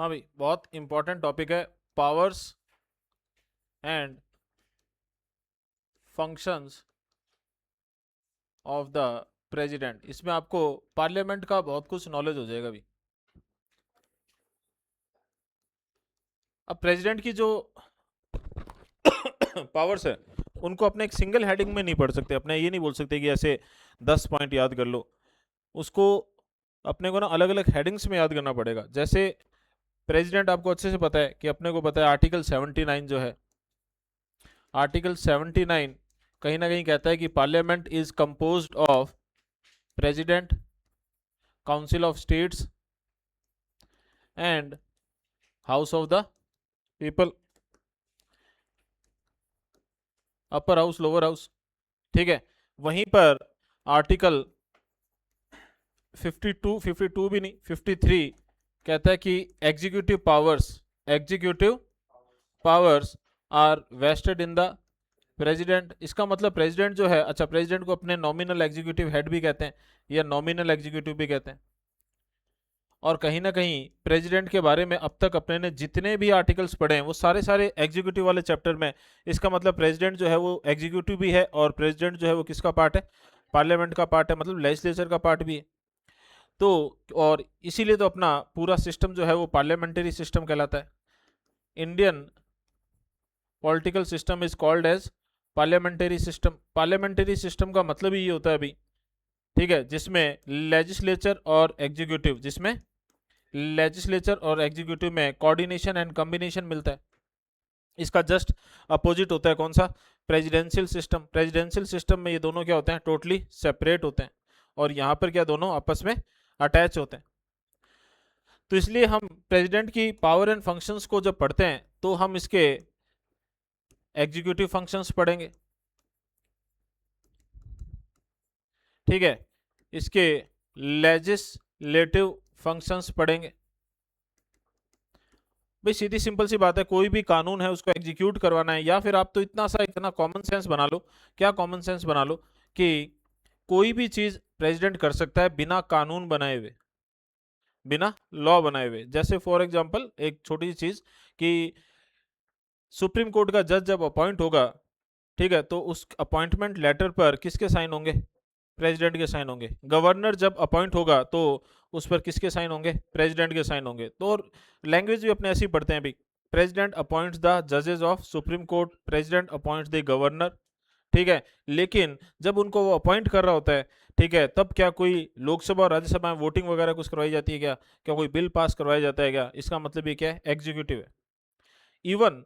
हाँ भाई, बहुत इंपॉर्टेंट टॉपिक है, powers and functions of the president. इसमें आपको पार्लियामेंट का बहुत कुछ नॉलेज हो जाएगा भी। अब प्रेसिडेंट की जो पावर्स है उनको अपने एक सिंगल हेडिंग में नहीं पढ़ सकते, अपने ये नहीं बोल सकते कि ऐसे 10 पॉइंट याद कर लो। उसको अपने को ना अलग अलग हेडिंग्स में याद करना पड़ेगा। जैसे प्रेसिडेंट आपको अच्छे से पता है कि अपने को पता है आर्टिकल 79 जो है, आर्टिकल 79 कहीं ना कहीं कहता है कि parliament is composed of president, council of states and house of the people, upper house lower house. ठीक है, वहीं पर आर्टिकल 52 भी नहीं 53 कहता है कि executive powers are vested in the president. इसका मतलब प्रेसिडेंट जो है, अच्छा प्रेसिडेंट को अपने नॉमिनल एग्जीक्यूटिव हेड भी कहते हैं या नॉमिनल एग्जीक्यूटिव भी कहते हैं। और कहीं ना कहीं प्रेसिडेंट के बारे में अब तक अपने ने जितने भी आर्टिकल्स पढ़े हैं वो सारे सारे एग्जीक्यूटिव वाले चैप्टर में। इसका मतलब प्रेसिडेंट जो है वो एग्जीक्यूटिव भी है और प्रेसिडेंट जो है वो किसका पार्ट है, पार्लियामेंट का पार्ट है, मतलब लेजिस्लेचर का पार्ट भी है। तो और इसीलिए तो अपना पूरा सिस्टम जो है वो पार्लियामेंट्री सिस्टम कहलाता है। Indian political system is called as parliamentary system. Parliamentary system का मतलब ही ये होता है अभी, ठीक है, जिसमें लेजिस्लेचर और एग्जीक्यूटिव में कोऑर्डिनेशन एंड कॉम्बिनेशन मिलता है। इसका जस्ट अपोजिट होता है कौन सा, प्रेसिडेंशियल सिस्टम। प्रेसिडेंशियल सिस्टम में ये दोनों क्या होते हैं, टोटली सेपरेट होते हैं, और यहाँ पर क्या दोनों आपस में अटैच होते हैं। तो इसलिए हम प्रेसिडेंट की पावर एंड फंक्शंस को जब पढ़ते हैं तो हम इसके एग्जीक्यूटिव फंक्शंस पढ़ेंगे, ठीक है, इसके लेजिस्लेटिव फंक्शंस पढ़ेंगे। भाई सीधी सिंपल सी बात है, कोई भी कानून है उसको एग्जीक्यूट करवाना है, या फिर आप तो इतना कॉमन सेंस बना लो, क्या कॉमन सेंस बना लो कि कोई भी चीज प्रेसिडेंट कर सकता है बिना कानून बनाए हुए, बिना लॉ बनाए हुए। जैसे फॉर एग्जांपल एक छोटी सी चीज कि सुप्रीम कोर्ट का जज जब अपॉइंट होगा, ठीक है, तो उस अपॉइंटमेंट लेटर पर किसके साइन होंगे, प्रेसिडेंट के साइन होंगे। गवर्नर जब अपॉइंट होगा तो उस पर किसके साइन होंगे, प्रेसिडेंट के साइन होंगे। तो लैंग्वेज भी अपने ऐसे ही पढ़ते हैं भाई, प्रेसिडेंट अपॉइंट्स द जजेस of supreme court, president appoints the governor, ठीक है। लेकिन जब उनको वो अपॉइंट कर रहा होता है, ठीक है, तब क्या कोई लोकसभा और राज्यसभा में वोटिंग वगैरह कुछ करवाई जाती है क्या, क्या कोई बिल पास करवाया जाता है क्या? इसका मतलब ये क्या है, एग्जीक्यूटिव है। इवन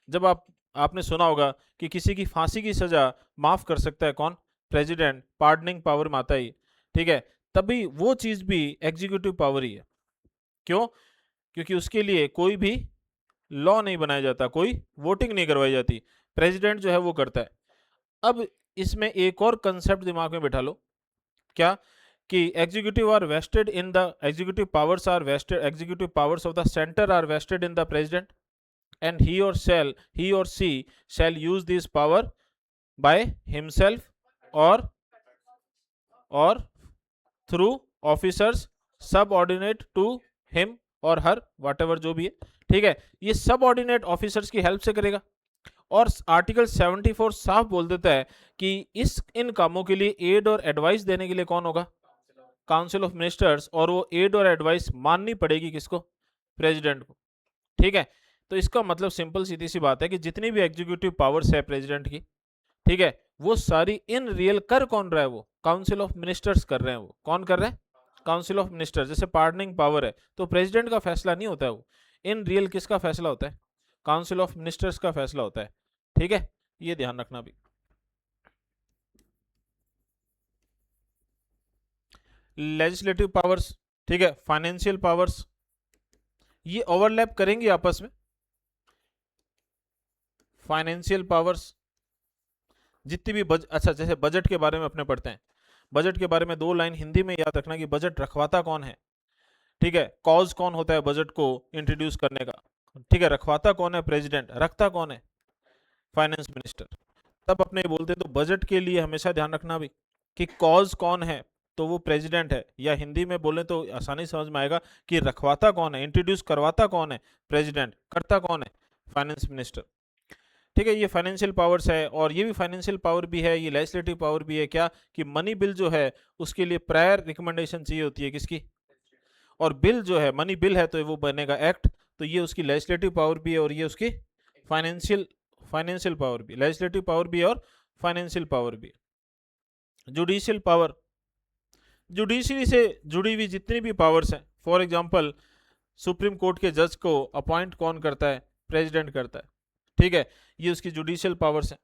जब आपने सुना होगा कि किसी की फांसी की सजा माफ कर सकता है कौन, प्रेसिडेंट, पार्डनिंग पावर में आता ही, ठीक है, तभी वो चीज भी एग्जीक्यूटिव पावर ही है। क्यों? क्योंकि उसके लिए कोई भी लॉ नहीं बनाया जाता, कोई वोटिंग नहीं करवाई जाती, प्रेसिडेंट जो है वो करता है। अब इसमें एक और कंसेप्ट दिमाग में बैठा लो, क्या कि executive powers of the centre are vested in the president and he or she shall use this power by himself or through officers subordinate to him or her, whatever जो भी है, ठीक है, ये सबऑर्डिनेट ऑफिसर्स की help से करेगा। और आर्टिकल 74 साफ बोल देता है कि इन कामों के लिए एड और एडवाइस देने के लिए कौन होगा, काउंसिल ऑफ मिनिस्टर्स, और वो एड और एडवाइस माननी पड़ेगी किसको, प्रेसिडेंट को, ठीक है। तो इसका मतलब सिंपल सीधी सी बात है कि जितनी भी एग्जीक्यूटिव पावर्स है प्रेसिडेंट की, ठीक है, वो सारी इन रियल कर कौन रहा है, वो काउंसिल ऑफ मिनिस्टर्स कर रहे हैं। वो कौन कर रहे हैं, काउंसिल ऑफ मिनिस्टर्स। जैसे पार्डनिंग पावर है तो प्रेसिडेंट का फैसला नहीं होता है, वो इन रियल किसका फैसला होता है, काउंसिल ऑफ मिनिस्टर्स का फैसला होता है, ठीक है, ये ध्यान रखना भी। लेजिस्लेटिव पावर्स, ठीक है, फाइनेंशियल पावर्स, ये ओवरलैप करेंगी आपस में। फाइनेंशियल पावर्स जितनी भी अच्छा जैसे बजट के बारे में अपने पढ़ते हैं, बजट के बारे में 2 लाइन हिंदी में याद रखना कि बजट रखवाता कौन है, ठीक है, कॉज कौन होता है बजट को इंट्रोड्यूस करने का, ठीक है, रखवाता कौन है, प्रेसिडेंट, रखता कौन है, फाइनेंस मिनिस्टर। तब अपने बोलते तो बजट के लिए हमेशा ध्यान रखना भी कि कॉज कौन है, तो वो प्रेसिडेंट है, या हिंदी में बोले तो आसानी समझ में आएगा कि रखवाता कौन है, इंट्रोड्यूस करवाता कौन है, प्रेसिडेंट, करता कौन है, फाइनेंस मिनिस्टर। ठीक है, ये फाइनेंशियल पावर्स है, और ये भी फाइनेंशियल पावर भी है, ये लेजिस्लेटिव पावर भी है, क्या कि मनी बिल जो है उसके लिए प्रायर रिकमेंडेशन चाहिए होती है, किसकी, और बिल जो है मनी बिल है तो वो बनेगा एक्ट, तो ये उसकी लेजिस्लेटिव पावर भी है और ये उसकी फाइनेंशियल फाइनेंशियल पावर भी, लेजिस्लेटिव पावर भी और फाइनेंशियल पावर भी। जुडिशियल पावर, जुडिशरी से जुड़ी हुई जितनी भी पावर्स हैं, फॉर एग्जांपल सुप्रीम कोर्ट के जज को अपॉइंट कौन करता है, प्रेसिडेंट करता है। ठीक है, ये उसकी जुडिशियल पावर्स हैं।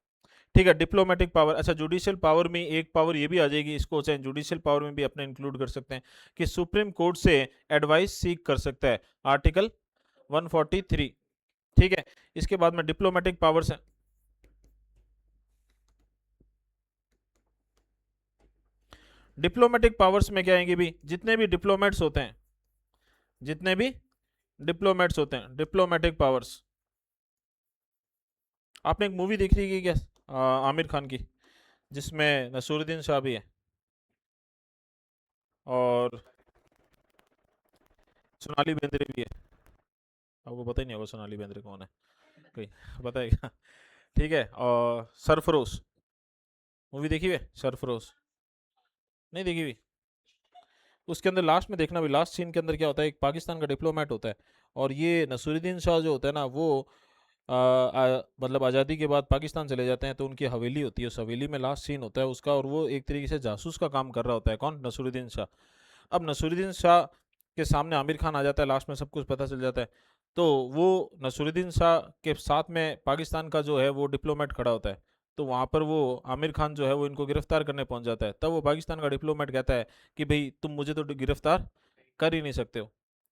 ठीक है, डिप्लोमेटिक पावर, अच्छा जुडिशियल पावर में एक पावर ये भी आ जाएगी, इसको चाहे जुडिशियल पावर में भी अपने इंक्लूड कर सकते हैं, कि सुप्रीम कोर्ट से एडवाइस सीख कर सकता है, आर्टिकल 143। ठीक है, इसके बाद में डिप्लोमेटिक पावर्स हैं। डिप्लोमेटिक पावर्स में क्या आएंगे भी, जितने भी डिप्लोमेट्स होते हैं, जितने भी डिप्लोमेट्स होते हैं, डिप्लोमेटिक पावर्स। आपने एक मूवी देख रही है क्या, आमिर खान की, जिसमें नसूरुद्दीन शाह भी है और सोनाली बेंद्रे भी है। आपको पता ही नहीं होगा सोनाली बेंद्रे कौन है, कोई पता है क्या? ठीक है, और सरफरोश, मूवी देखी है सरफरोश, नहीं देखी हुई? उसके अंदर लास्ट में देखना भी, लास्ट सीन के अंदर क्या होता है, एक पाकिस्तान का डिप्लोमेट होता है, और ये नसूरुद्दीन शाह जो होता है ना, वो मतलब आज़ादी के बाद पाकिस्तान चले जाते हैं, तो उनकी हवेली होती है, उस हवेली में लास्ट सीन होता है उसका, और वो एक तरीके से जासूस का काम कर रहा होता है, कौन, नसूरुद्दीन शाह। अब नसूरुद्दीन शाह के सामने आमिर खान आ जाता है, लास्ट में सब कुछ पता चल जाता है, तो वो नसूरुद्दीन शाह के साथ में पाकिस्तान का जो है वो डिप्लोमेट खड़ा होता है, तो वहाँ पर वो आमिर खान जो है वो इनको गिरफ्तार करने पहुँच जाता है, तब वो पाकिस्तान का डिप्लोमेट कहता है कि भाई तुम मुझे तो गिरफ्तार कर ही नहीं सकते हो,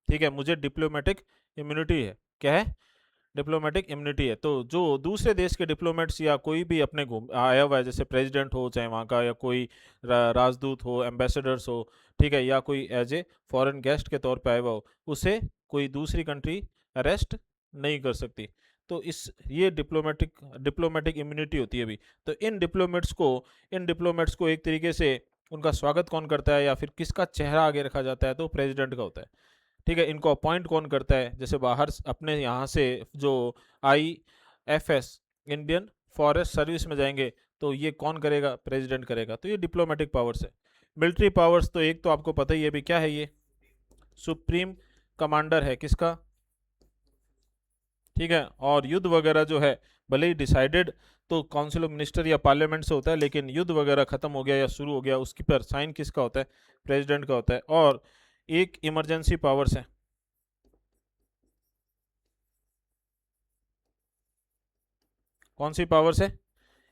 ठीक है, मुझे डिप्लोमेटिक इम्यूनिटी है, क्या है, डिप्लोमेटिक इम्यूनिटी है। तो जो दूसरे देश के डिप्लोमेट्स या कोई भी अपने घूम आया हुआ है, जैसे प्रेसिडेंट हो चाहे वहाँ का, या कोई राजदूत हो, एम्बेसडर्स हो, ठीक है, या कोई एज ए फॉरेन गेस्ट के तौर पे आया हुआ हो, उसे कोई दूसरी कंट्री अरेस्ट नहीं कर सकती। तो इस ये डिप्लोमेटिक इम्यूनिटी होती है अभी। तो इन डिप्लोमेट्स को एक तरीके से उनका स्वागत कौन करता है, या फिर किसका चेहरा आगे रखा जाता है, तो प्रेसिडेंट का होता है। ठीक है, इनको अपॉइंट कौन करता है, जैसे बाहर अपने यहाँ से जो IFS, इंडियन फॉरेस्ट सर्विस में जाएंगे, तो ये कौन करेगा, प्रेसिडेंट करेगा। तो ये डिप्लोमेटिक पावर्स है। मिलिट्री पावर्स तो एक तो आपको पता ही है भी, क्या है ये, सुप्रीम कमांडर है, किसका, ठीक है, और युद्ध वगैरह जो है भले ही डिसाइडेड तो काउंसिल ऑफ मिनिस्टर या पार्लियामेंट से होता है, लेकिन युद्ध वगैरह खत्म हो गया या शुरू हो गया, उसकी पर साइन किसका होता है, प्रेसिडेंट का होता है। और एक इमरजेंसी पावर्स है, कौन सी पावर्स है,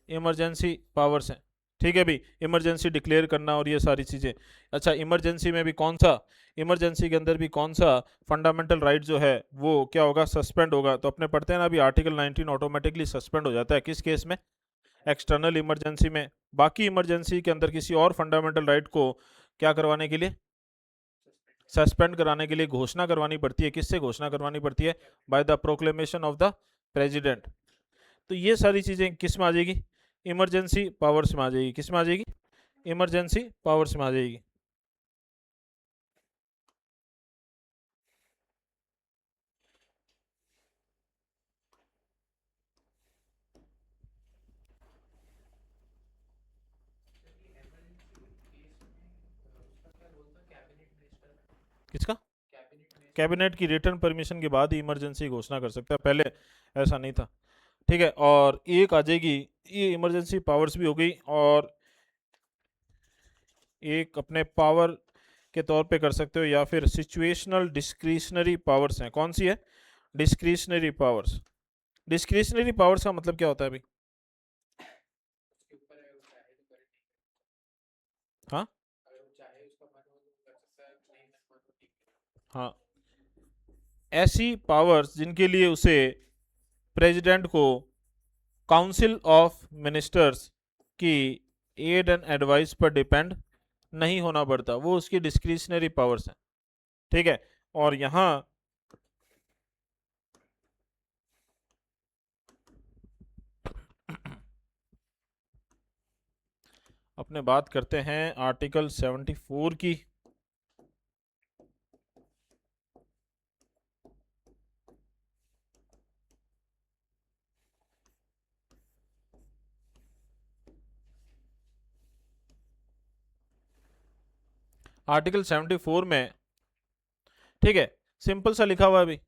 इमरजेंसी पावर्स हैं। ठीक है भी, इमरजेंसी डिक्लेयर करना और ये सारी चीज़ें। अच्छा, इमरजेंसी में भी कौन सा, इमरजेंसी के अंदर भी कौन सा फंडामेंटल राइट जो है वो क्या होगा, सस्पेंड होगा। तो अपने पढ़ते हैं ना अभी, आर्टिकल 19 ऑटोमेटिकली सस्पेंड हो जाता है, किस केस में, एक्सटर्नल इमरजेंसी में। बाकी इमरजेंसी के अंदर किसी और फंडामेंटल राइट को क्या करवाने के लिए, सस्पेंड कराने के लिए घोषणा करवानी पड़ती है, किससे घोषणा करवानी पड़ती है, by the proclamation of the president. तो ये सारी चीज़ें किस में आ जाएगी, इमरजेंसी पावर्स में आ जाएगी, किस में आ जाएगी, इमरजेंसी पावर्स में आ जाएगी। किसका, कैबिनेट की रिटर्न परमिशन के बाद ही इमरजेंसी घोषणा कर सकता है, पहले ऐसा नहीं था। ठीक है, और एक आ जाएगी, ये इमरजेंसी पावर्स भी हो गई, और एक अपने पावर के तौर पे कर सकते हो, या फिर सिचुएशनल डिस्क्रिशनरी पावर्स हैं, कौन सी है, डिस्क्रिशनरी पावर्स। डिस्क्रिशनरी पावर्स का मतलब क्या होता है भाई, हाँ हाँ, ऐसी पावर्स जिनके लिए उसे प्रेसिडेंट को काउंसिल ऑफ मिनिस्टर्स की एड एंड एडवाइस पर डिपेंड नहीं होना पड़ता, वो उसकी डिस्क्रिशनरी पावर्स हैं। ठीक है, और यहाँ अपने बात करते हैं आर्टिकल 74 की। आर्टिकल 74 में, ठीक है, सिंपल सा लिखा हुआ है अभी,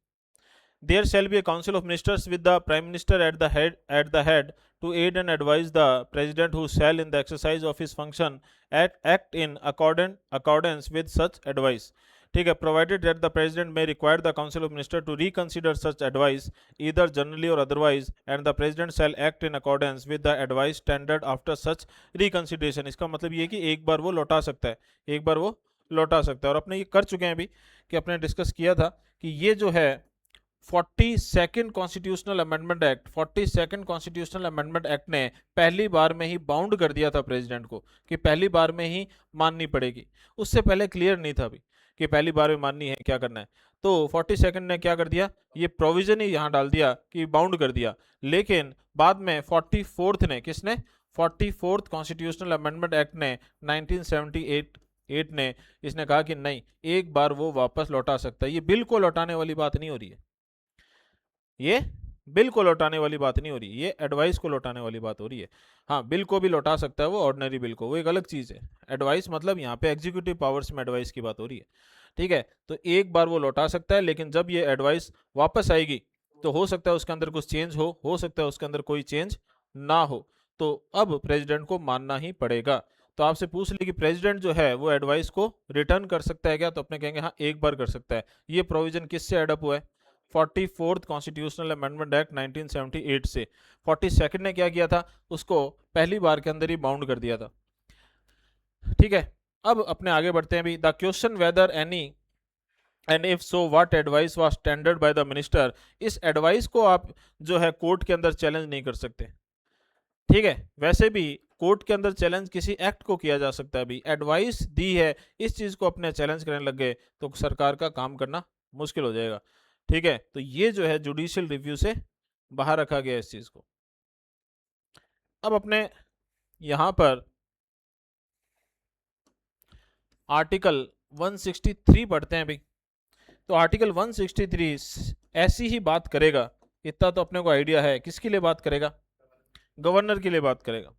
there shall be a council of ministers with the prime minister at the head to aid and advise the president, who shall in the exercise of his function act in accordance with such advice, ठीक है, provided that the president may require the council of ministers to reconsider such advice either generally or otherwise, and the president shall act in accordance with the advice tendered after such reconsideration। इसका मतलब ये है कि एक बार वो लौटा सकता है, एक बार वो लौटा सकता है। और अपने ये कर चुके हैं अभी कि अपने डिस्कस किया था कि ये जो है 42nd constitutional amendment act, 42nd constitutional amendment act ने पहली बार में ही बाउंड कर दिया था प्रेसिडेंट को कि पहली बार में ही माननी पड़ेगी। उससे पहले क्लियर नहीं था अभी कि पहली बार में माननी है, क्या करना है। तो 42nd ने क्या कर दिया, ये प्रोविजन ही यहाँ डाल दिया कि बाउंड कर दिया। लेकिन बाद में 44th ने, किसने, 44th कॉन्स्टिट्यूशनल अमेंडमेंट एक्ट ने 1978 ने इसने कहा कि नहीं, एक बार वो वापस लौटा सकता है। ये बिल को लौटाने वाली बात नहीं हो रही है, ये बिल को लौटाने वाली बात नहीं हो रही, ये एडवाइस को लौटाने वाली बात हो रही है। हाँ, बिल को भी लौटा सकता है वो, ऑर्डिनरी बिल को, वो एक अलग चीज़ है। एडवाइस मतलब यहाँ पे एग्जीक्यूटिव पावर्स में एडवाइस की बात हो रही है, ठीक है। तो एक बार वो लौटा सकता है, लेकिन जब ये एडवाइस वापस आएगी तो हो सकता है उसके अंदर कुछ चेंज हो सकता है उसके अंदर कोई चेंज ना हो, तो अब प्रेसिडेंट को मानना ही पड़ेगा। तो आपसे पूछ ली कि प्रेसिडेंट जो है वो एडवाइस को रिटर्न कर सकता है क्या, तो अपने कहेंगे हाँ, एक बार कर सकता है। ये प्रोविजन किससे एडअप हुआ है, 44th कॉन्स्टिट्यूशनल अमेंडमेंट एक्ट 1978 से। 42nd ने क्या किया था, उसको पहली बार के अंदर ही बाउंड कर दिया था, ठीक है। अब अपने आगे बढ़ते हैं भी। The question whether any and if so what advice was tendered by the minister, इस एडवाइस को आप जो है कोर्ट के अंदर चैलेंज नहीं कर सकते, ठीक है। वैसे भी कोर्ट के अंदर चैलेंज किसी एक्ट को किया जा सकता है, अभी एडवाइस दी है, इस चीज को अपने चैलेंज करने लग गए तो सरकार का काम करना मुश्किल हो जाएगा, ठीक है। तो ये जो है जुडिशियल रिव्यू से बाहर रखा गया इस चीज को। अब अपने यहां पर आर्टिकल 163 पढ़ते हैं अभी। तो आर्टिकल 163 ऐसी ही बात करेगा, इतना तो अपने को आइडिया है, किसके लिए बात करेगा, गवर्नर के लिए बात करेगा।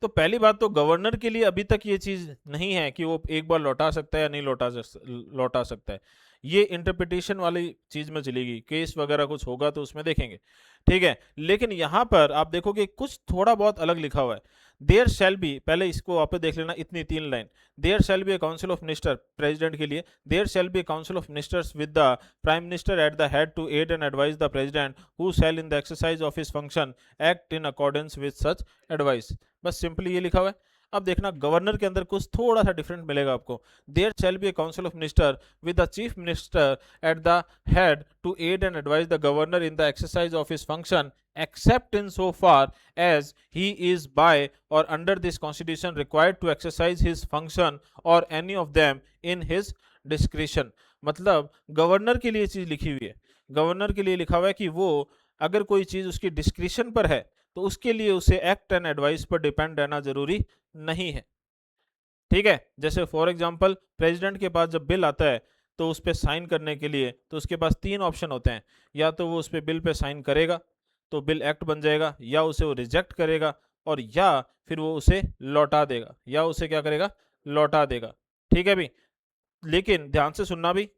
तो पहली बात तो गवर्नर के लिए अभी तक ये चीज नहीं है कि वो एक बार लौटा सकता है या नहीं लौटा सकता है। ये इंटरप्रिटेशन वाली चीज में चलेगी, केस वगैरह कुछ होगा तो उसमें देखेंगे, ठीक है। लेकिन यहां पर आप देखोगे कुछ थोड़ा बहुत अलग लिखा हुआ है। देयर शैल बी, पहले इसको वापस देख लेना, इतनी 3 line. There shall be a council of minister, president के लिए, there shall be a council of ministers with the prime minister at the head to aid and advise the president, who shall in the exercise of his function act in accordance with such advice. बस simply ये लिखा हुआ है। अब देखना governor के अंदर कुछ थोड़ा सा डिफरेंट मिलेगा आपको। There shall be a council of minister with the chief minister at the head to aid and advise the governor in the exercise of his function except in so far as he is by or under this constitution required to exercise his function or any of them in his discretion। मतलब governor के लिए चीज लिखी हुई है, governor के लिए लिखा हुआ है कि वो अगर कोई चीज उसकी डिस्क्रिशन पर है तो उसके लिए उसे एक्ट एंड एडवाइस पर डिपेंड रहना जरूरी नहीं है, ठीक है। जैसे फॉर एग्जांपल प्रेसिडेंट के पास जब बिल आता है तो उस पर साइन करने के लिए तो उसके पास 3 ऑप्शन होते हैं, या तो वो उस पर बिल पे साइन करेगा तो बिल एक्ट बन जाएगा, या उसे वो रिजेक्ट करेगा, और या फिर वो उसे लौटा देगा, या उसे क्या करेगा, लौटा देगा, ठीक है भी। लेकिन ध्यान से सुनना भी,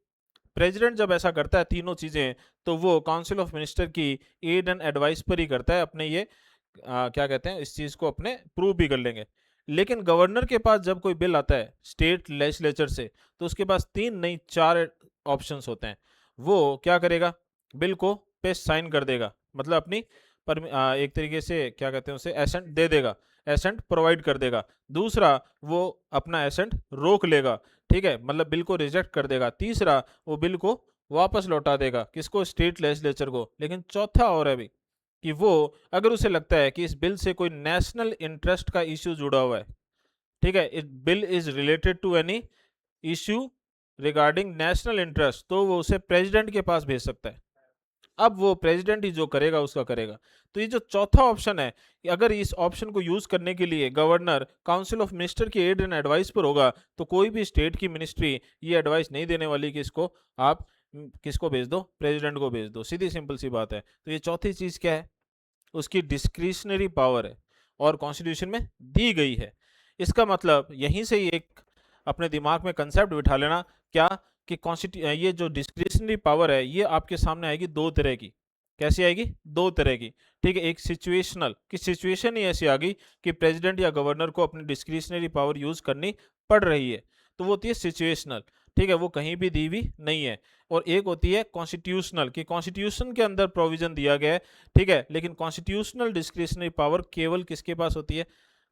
प्रेसिडेंट जब ऐसा करता है तीनों चीजें, तो वो काउंसिल ऑफ मिनिस्टर की एड एंड एडवाइस पर ही करता है। अपने ये क्या कहते हैं, इस चीज को अपने प्रूव भी कर लेंगे। लेकिन गवर्नर के पास जब कोई बिल आता है स्टेट लेजिस्लेचर से, तो उसके पास 3 नहीं 4 ऑप्शंस होते हैं। वो क्या करेगा, बिल को पे साइन कर देगा, मतलब अपनी एक तरीके से क्या कहते हैं उसे एसेंट दे देगा, एसेंट प्रोवाइड कर देगा। दूसरा, वो अपना एसेंट रोक लेगा, ठीक है, मतलब बिल को रिजेक्ट कर देगा। तीसरा, वो बिल को वापस लौटा देगा, किसको, स्टेट लेजिस्लेचर को। लेकिन चौथा और है भी कि वो अगर उसे लगता है कि इस बिल से कोई नेशनल इंटरेस्ट का इश्यू जुड़ा हुआ है, ठीक है, इस bill is related to any issue regarding national interest, तो वो उसे प्रेसिडेंट के पास भेज सकता है, अब वो प्रेसिडेंट ही जो करेगा उसका करेगा। तो ये जो चौथा ऑप्शन है, कि अगर इस ऑप्शन को यूज करने के लिए गवर्नर काउंसिल ऑफ मिनिस्टर की एड एंड एडवाइस पर होगा, तो कोई भी स्टेट की मिनिस्ट्री ये एडवाइस नहीं देने वाली कि इसको आप किसको भेज दो, प्रेसिडेंट को भेज दो। सीधी सिंपल सी बात है। तो ये चौथी चीज क्या है, उसकी डिस्क्रिशनरी पावर है और कॉन्स्टिट्यूशन में दी गई है। इसका मतलब यहीं से ही एक अपने दिमाग में कंसेप्ट बिठा लेना, क्या कि ये जो डिस्क्रिशनरी पावर है ये आपके सामने आएगी दो तरह की। कैसी आएगी? दो तरह की। ठीक है, एक सिचुएशनल, कि सिचुएशन ही ऐसी आ गई कि प्रेसिडेंट या गवर्नर को अपनी डिस्क्रिशनरी पावर यूज करनी पड़ रही है, तो वो होती है सिचुएशनल। ठीक है, वो कहीं भी दी हुई नहीं है। और एक होती है कॉन्स्टिट्यूशनल, कि कॉन्स्टिट्यूशन के अंदर प्रोविजन दिया गया है। ठीक है, लेकिन कॉन्स्टिट्यूशनल डिस्क्रिशनरी पावर केवल किसके पास होती है?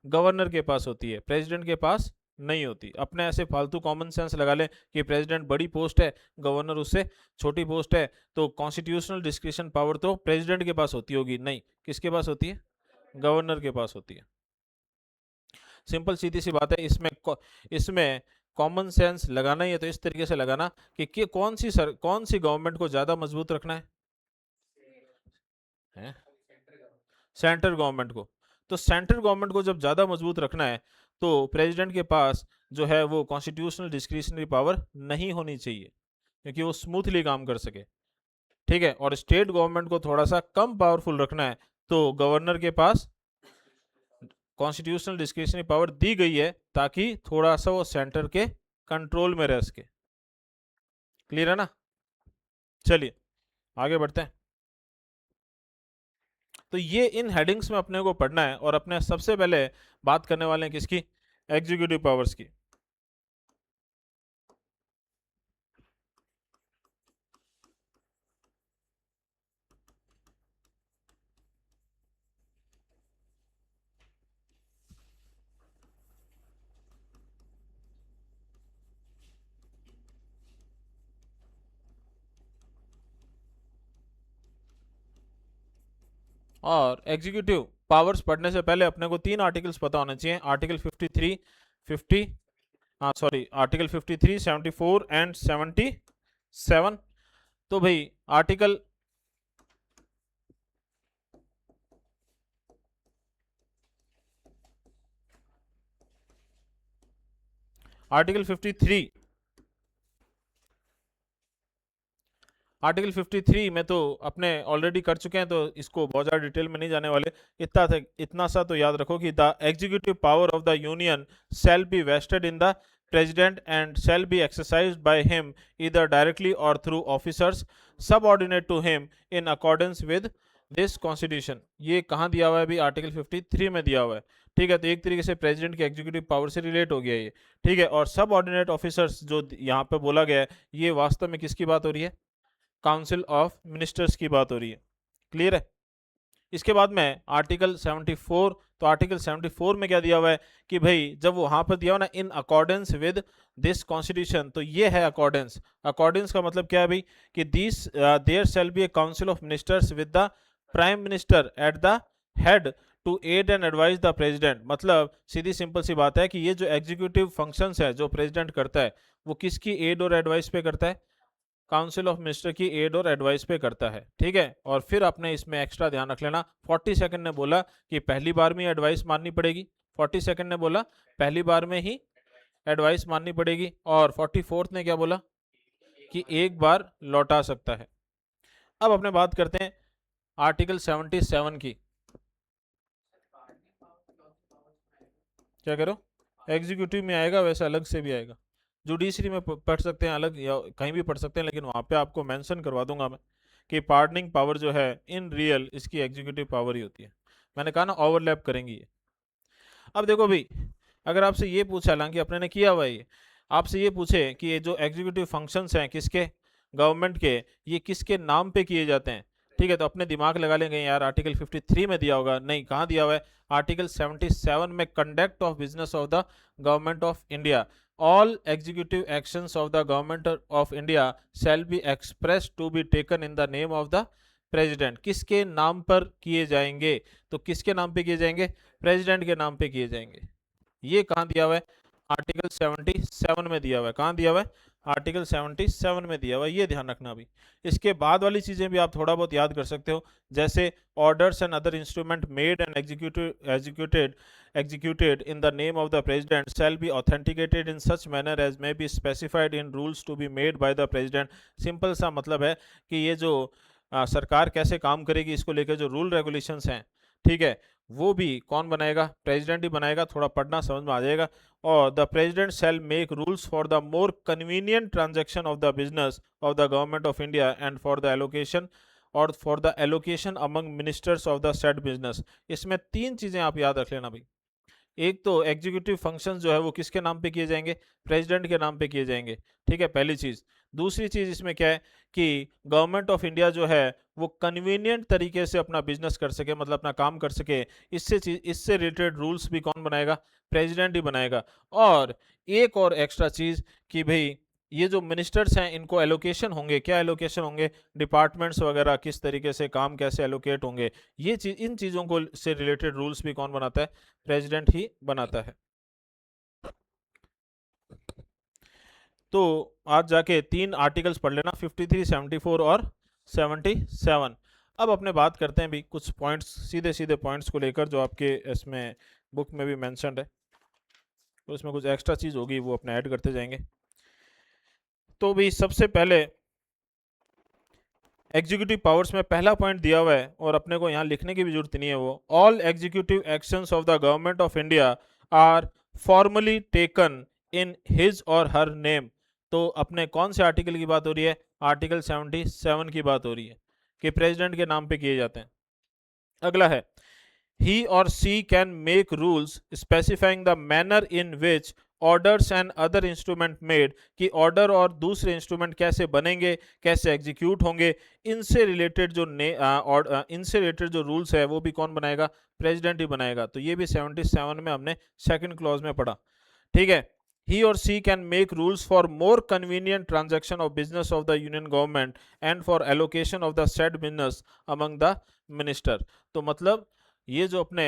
गवर्नर के पास होती है, प्रेसिडेंट के पास नहीं होती। अपने ऐसे फालतू कॉमन सेंस लगा ले कि प्रेसिडेंट बड़ी पोस्ट है, गवर्नर उससे छोटी पोस्ट है, तो कॉन्स्टिट्यूशनल डिस्क्रिशन पावर तो प्रेसिडेंट के पास होती होगी। नहीं, किसके पास होती है? गवर्नर के पास होती है। सिंपल सीधी सी बात है। इसमें कॉमन सेंस लगाना ही है तो इस तरीके से लगाना कि कौन सी गवर्नमेंट को ज्यादा मजबूत रखना है? सेंट्रल गवर्नमेंट को। तो सेंट्रल गवर्नमेंट को जब ज़्यादा मजबूत रखना है तो प्रेसिडेंट के पास जो है वो कॉन्स्टिट्यूशनल डिस्क्रिशनरी पावर नहीं होनी चाहिए, क्योंकि वो स्मूथली काम कर सके। ठीक है, और स्टेट गवर्नमेंट को थोड़ा सा कम पावरफुल रखना है तो गवर्नर के पास कॉन्स्टिट्यूशनल डिस्क्रिशनरी पावर दी गई है ताकि थोड़ा सा वो सेंटर के कंट्रोल में रह सके। क्लियर है ना? चलिए आगे बढ़ते हैं। तो ये इन हेडिंग्स में अपने को पढ़ना है और अपने सबसे पहले बात करने वाले हैं किसकी? एग्जीक्यूटिव पावर्स की। और एग्जीक्यूटिव पावर्स पढ़ने से पहले अपने को तीन आर्टिकल्स पता होने चाहिए। Article 53, 50, sorry, article 53, 74 and 77। तो भाई आर्टिकल 53, आर्टिकल 53 में तो अपने ऑलरेडी कर चुके हैं, तो इसको बहुत ज़्यादा डिटेल में नहीं जाने वाले। इतना सा तो याद रखो कि the executive power of the union shall be vested in the president and shall be exercised by him either directly or through officers subordinate to him in accordance with this constitution. ये कहाँ दिया हुआ है अभी? Article 53 में दिया हुआ है। ठीक है, तो एक तरीके से प्रेसिडेंट की एग्जीक्यूटिव पावर से रिलेट हो गया ये। ठीक है, और सब ऑर्डिनेट ऑफिसर्स जो यहाँ पे बोला गया है, ये वास्तव में किसकी बात हो रही है? काउंसिल ऑफ मिनिस्टर्स की बात हो रही है। क्लियर है? इसके बाद में आर्टिकल 74। तो आर्टिकल 74 में क्या दिया हुआ है कि भाई जब वहां पर दिया हुआ ना इन अकॉर्डेंस विद दिस कॉन्स्टिट्यूशन, तो ये है अकॉर्डेंस। अकॉर्डेंस का मतलब क्या है भाई? कि this there shall be a council of ministers with the prime minister at the head to aid and advise the president. मतलब सीधी सिंपल सी बात है कि ये जो एग्जीक्यूटिव फंक्शंस है जो प्रेसिडेंट करता है, वो किसकी एड और एडवाइस पे करता है? काउंसिल ऑफ मिनिस्टर की एड और एडवाइस पे करता है। ठीक है, और फिर आपने इसमें एक्स्ट्रा ध्यान रख लेना, 42 ने बोला कि पहली बार में एडवाइस माननी पड़ेगी। 42 ने बोला पहली बार में ही एडवाइस माननी पड़ेगी। और 44 ने क्या बोला? कि एक बार लौटा सकता है। अब अपने बात करते हैं आर्टिकल 77 की। क्या करो? एग्जीक्यूटिव में आएगा, वैसे अलग से भी आएगा। जुडिशरी में पढ़ सकते हैं अलग, या कहीं भी पढ़ सकते हैं, लेकिन वहाँ पे आपको मेंशन करवा दूंगा मैं कि पार्डनिंग पावर जो है इन रियल इसकी एग्जीक्यूटिव पावर ही होती है। मैंने कहा ना ओवरलैप करेंगी ये। अब देखो भाई, अगर आपसे ये पूछा, हालांकि अपने ने किया हुआ है ये, आपसे ये पूछे कि ये जो एग्जीक्यूटिव फंक्शंस हैं किसके? गवर्नमेंट के, ये किसके नाम पे किए जाते हैं? ठीक है, तो अपने दिमाग लगा लेंगे यार आर्टिकल 53 में दिया होगा। नहीं, कहाँ दिया हुआ है? आर्टिकल 77 में, conduct of business of the government of India, all executive actions of the government of India shall be express to be taken in the name of the president. किसके नाम पर किए जाएंगे? तो किसके नाम पे किए जाएंगे? प्रेसिडेंट के नाम पे किए जाएंगे। ये कहाँ दिया हुआ है? आर्टिकल 77 में दिया हुआ है। कहाँ दिया हुआ है? आर्टिकल 77 में दिया हुआ है, ये ध्यान रखना अभी। इसके बाद वाली चीजें भी आप थोड़ा बहुत याद कर सकते हो, जैसे orders and other instrument made and executed in the name of the president shall be authenticated in such manner as may be specified in rules to be made by the president। Simple सा मतलब है कि ये जो सरकार कैसे काम करेगी इसको लेकर जो रूल रेगुलेशंस हैं, ठीक है, वो भी कौन बनाएगा? प्रेसिडेंट ही बनाएगा। थोड़ा पढ़ना समझ में आ जाएगा। और the president shall make rules for the more convenient transaction of the business of the government of India and for the allocation or for the allocation among ministers of the said business. इसमें तीन चीजें आप याद रख लेना भाई। एक तो एग्जीक्यूटिव फंक्शंस जो है वो किसके नाम पे किए जाएंगे? प्रेसिडेंट के नाम पे किए जाएंगे, ठीक है, पहली चीज। दूसरी चीज इसमें क्या है कि गवर्नमेंट ऑफ इंडिया जो है वो कन्वीनियंट तरीके से अपना बिजनेस कर सके, मतलब अपना काम कर सके, इससे रिलेटेड रूल्स भी कौन बनाएगा? प्रेसिडेंट ही बनाएगा। और एक और एक्स्ट्रा चीज कि भाई ये जो मिनिस्टर्स हैं इनको एलोकेशन होंगे, क्या एलोकेशन होंगे? डिपार्टमेंट्स वगैरह किस तरीके से काम कैसे एलोकेट होंगे, ये चीज, इन चीजों को से रिलेटेड रूल्स भी कौन बनाता है? प्रेसिडेंट ही बनाता है। तो आज जाके तीन आर्टिकल्स पढ़ लेना, 53, 74 और 77। अब अपने बात करते हैं भी कुछ पॉइंट्स, सीधे सीधे पॉइंट्स को लेकर जो आपके इसमें बुक में भी मेंशन्ड है, तो इसमें कुछ एक्स्ट्रा चीज होगी वो अपने ऐड करते जाएंगे। तो भी सबसे पहले एग्जीक्यूटिव पावर्स में पहला पॉइंट दिया हुआ है और अपने को यहाँ लिखने की भी जरूरत नहीं है, वो all executive actions of the government of India are formally taken in his or her name. तो अपने कौन से आर्टिकल की बात हो रही है? आर्टिकल 77 की बात हो रही है कि प्रेसिडेंट के नाम पे किए जाते हैं। अगला है he or she can make rules specifying the manner in which orders and other instrument made, कि ऑर्डर और दूसरे इंस्ट्रूमेंट कैसे बनेंगे, कैसे एग्जीक्यूट होंगे, इनसे रिलेटेड जो इनसे रिलेटेड जो रूल्स है वो भी कौन बनाएगा? प्रेसिडेंट ही बनाएगा। तो ये भी 77 में हमने सेकंड क्लॉज में पढ़ा, ठीक है। He or she can make rules for more convenient transaction of business of the union government and for allocation of the said business among the minister। तो मतलब ये जो अपने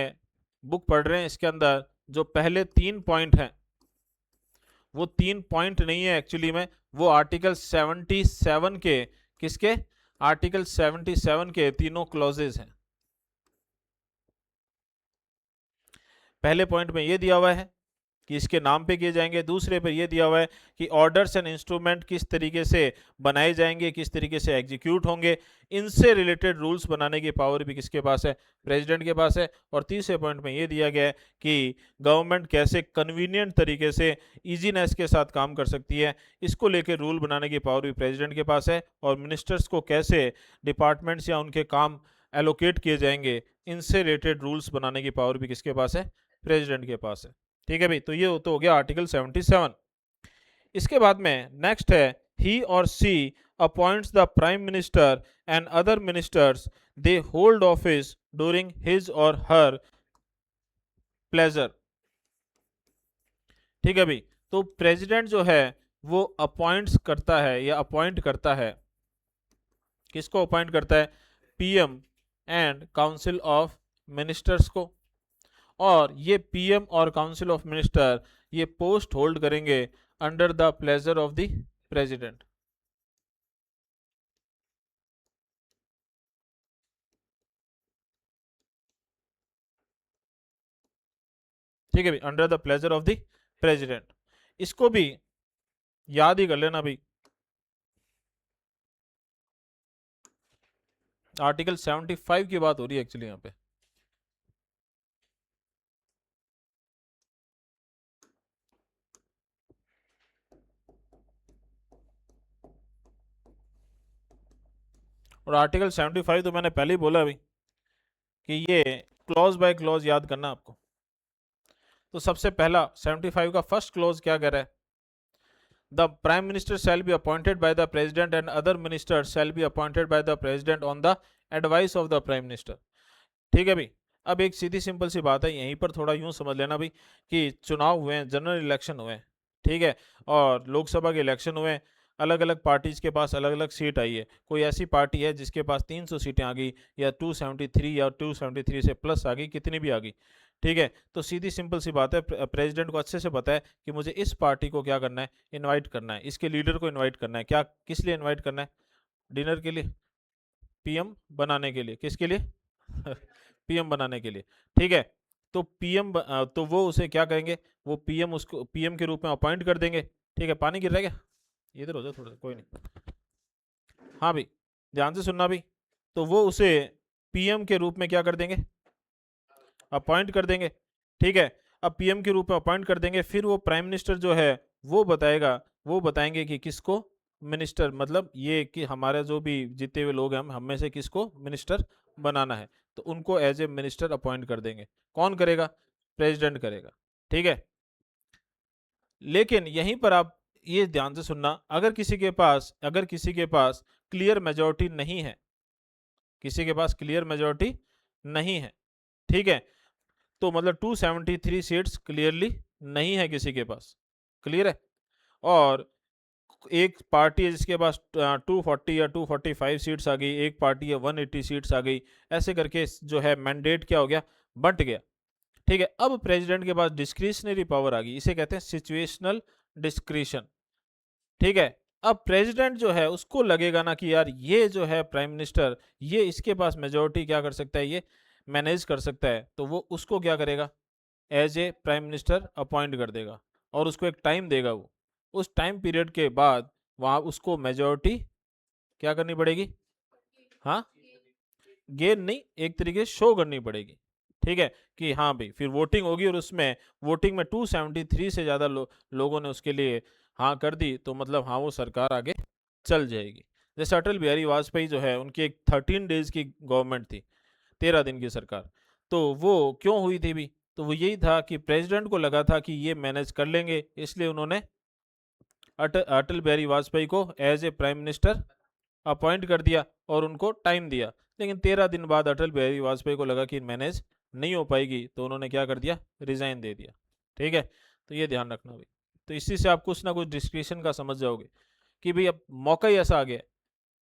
बुक पढ़ रहे हैं इसके अंदर जो पहले तीन पॉइंट हैं वो तीन पॉइंट नहीं है एक्चुअली में, वो आर्टिकल 77 के, किसके? आर्टिकल 77 के तीनों क्लॉजेज हैं। पहले पॉइंट में ये दिया हुआ है कि इसके नाम पे किए जाएंगे, दूसरे पर यह दिया हुआ है कि ऑर्डर्स एंड इंस्ट्रूमेंट किस तरीके से बनाए जाएंगे, किस तरीके से एग्जीक्यूट होंगे, इनसे रिलेटेड रूल्स बनाने की पावर भी किसके पास है? प्रेसिडेंट के पास है। और तीसरे पॉइंट में यह दिया गया है कि गवर्नमेंट कैसे कन्वीनियंट तरीके से ईजीनेस के साथ काम कर सकती है, इसको लेकर रूल बनाने की पावर भी प्रेसिडेंट के पास है। और मिनिस्टर्स को कैसे डिपार्टमेंट्स या उनके काम एलोकेट किए जाएंगे, इनसे रिलेटेड रूल्स बनाने की पावर भी किसके पास है? प्रेसिडेंट के पास है, ठीक है भाई। तो ये तो हो गया आर्टिकल 77। इसके बाद में नेक्स्ट है he or she appoints the prime minister and other ministers, they hold office during his or her pleasure, ठीक है भाई। तो प्रेसिडेंट जो है वो अपॉइंट्स करता है या अपॉइंट करता है, किसको अपॉइंट करता है? PM and council of ministers को। और ये पीएम और काउंसिल ऑफ मिनिस्टर ये पोस्ट होल्ड करेंगे under the pleasure of the president, ठीक है भाई, under the pleasure of the president. इसको भी याद ही कर लेना भाई। आर्टिकल 75 की बात हो रही है एक्चुअली यहाँ पे। और आर्टिकल 75 तो मैंने पहले ही बोला भाई कि ये क्लॉज बाय क्लॉज याद करना आपको। तो सबसे पहला 75 का फर्स्ट क्लॉज क्या कह रहा है? The prime minister shall be appointed by the president and other ministers shall be appointed by the president on the advice of the prime minister, ठीक है भाई। अब एक सीधी सिंपल सी बात है, यहीं पर थोड़ा यूं समझ लेना भाई कि चुनाव हुए हैं, जनरल इलेक्शन हुए हैं, ठीक है, और लोकसभा के इलेक्शन हुए हैं, अलग अलग पार्टीज के पास अलग अलग सीट आई है, कोई ऐसी पार्टी है जिसके पास 300 सीटें आ गई, या 273 या 273 से प्लस आ गई, कितनी भी आ गई, ठीक है, तो सीधी सिंपल सी बात है, प्रेसिडेंट को अच्छे से पता है कि मुझे इस पार्टी को क्या करना है, इनवाइट करना है, इसके लीडर को इनवाइट करना है, क्या किस लिए इनवाइट करना है, डिनर के लिए, पीएम बनाने के लिए, किसके लिए पीएम बनाने के लिए, ठीक है, तो पीएम तो वो उसे क्या करेंगे, वो पीएम उसको पीएम के रूप में अपॉइंट कर देंगे, ठीक है, पानी गिर रहा है क्या, इधर हो जाओ थोड़ा सा, कोई नहीं, हाँ भाई ध्यान से सुनना भाई, तो वो उसे पीएम के रूप में क्या कर देंगे, अपॉइंट कर देंगे, ठीक है, अब पीएम के रूप में अपॉइंट कर देंगे, फिर वो प्राइम मिनिस्टर जो है वो बताएगा, वो बताएंगे कि किसको मिनिस्टर, मतलब ये कि हमारे जो भी जितने हुए लोग हैं हम में से किसको मिनिस्टर बनाना है, तो उनको एज ए मिनिस्टर अपॉइंट कर देंगे, कौन करेगा, प्रेसिडेंट करेगा, ठीक है, लेकिन यहीं पर आप ये ध्यान से सुनना, अगर किसी के पास क्लियर मेजोरिटी नहीं है, किसी के पास क्लियर मेजोरिटी नहीं है, ठीक है, तो मतलब 273 सीट्स क्लियरली नहीं है किसी के पास, क्लियर है, और एक पार्टी है जिसके पास 240 या 245 सीट्स आ गई, एक पार्टी है 180 सीट्स आ गई, ऐसे करके जो है मैंडेट क्या हो गया, बंट गया, ठीक है, अब प्रेसिडेंट के पास डिस्क्रिशनरी पावर आ गई, इसे कहते हैं सिचुएशनल डिस्क्रिशन, ठीक है, अब प्रेसिडेंट जो है उसको लगेगा ना कि यार ये जो है प्राइम मिनिस्टर, ये इसके पास मेजोरिटी क्या कर सकता है, ये मैनेज कर सकता है, तो वो उसको क्या करेगा, as a prime minister appoint कर देगा, और उसको एक टाइम देगा, वो उस टाइम पीरियड के बाद वहाँ उसको मेजोरिटी क्या करनी पड़ेगी, हाँ गेन नहीं, एक तरीके से शो करनी पड़ेगी, ठीक है, कि हाँ भाई फिर वोटिंग होगी, और उसमें वोटिंग में 273 से ज़्यादा लोगों ने उसके लिए हाँ कर दी, तो मतलब हाँ वो सरकार आगे चल जाएगी। जैसे अटल बिहारी वाजपेयी जो है उनकी एक 13 डेज की गवर्नमेंट थी, 13 दिन की सरकार, तो वो क्यों हुई थी भी, तो वो यही था कि प्रेसिडेंट को लगा था कि ये मैनेज कर लेंगे, इसलिए उन्होंने अटल बिहारी वाजपेयी को as a prime minister appoint कर दिया और उनको टाइम दिया, लेकिन 13 दिन बाद अटल बिहारी वाजपेयी को लगा कि मैनेज नहीं हो पाएगी, तो उन्होंने क्या कर दिया, रिजाइन दे दिया, ठीक है, तो ये ध्यान रखना भाई, तो इसी से आप कुछ ना कुछ डिस्क्रिप्शन का समझ जाओगे कि भाई अब मौका ही ऐसा आ गया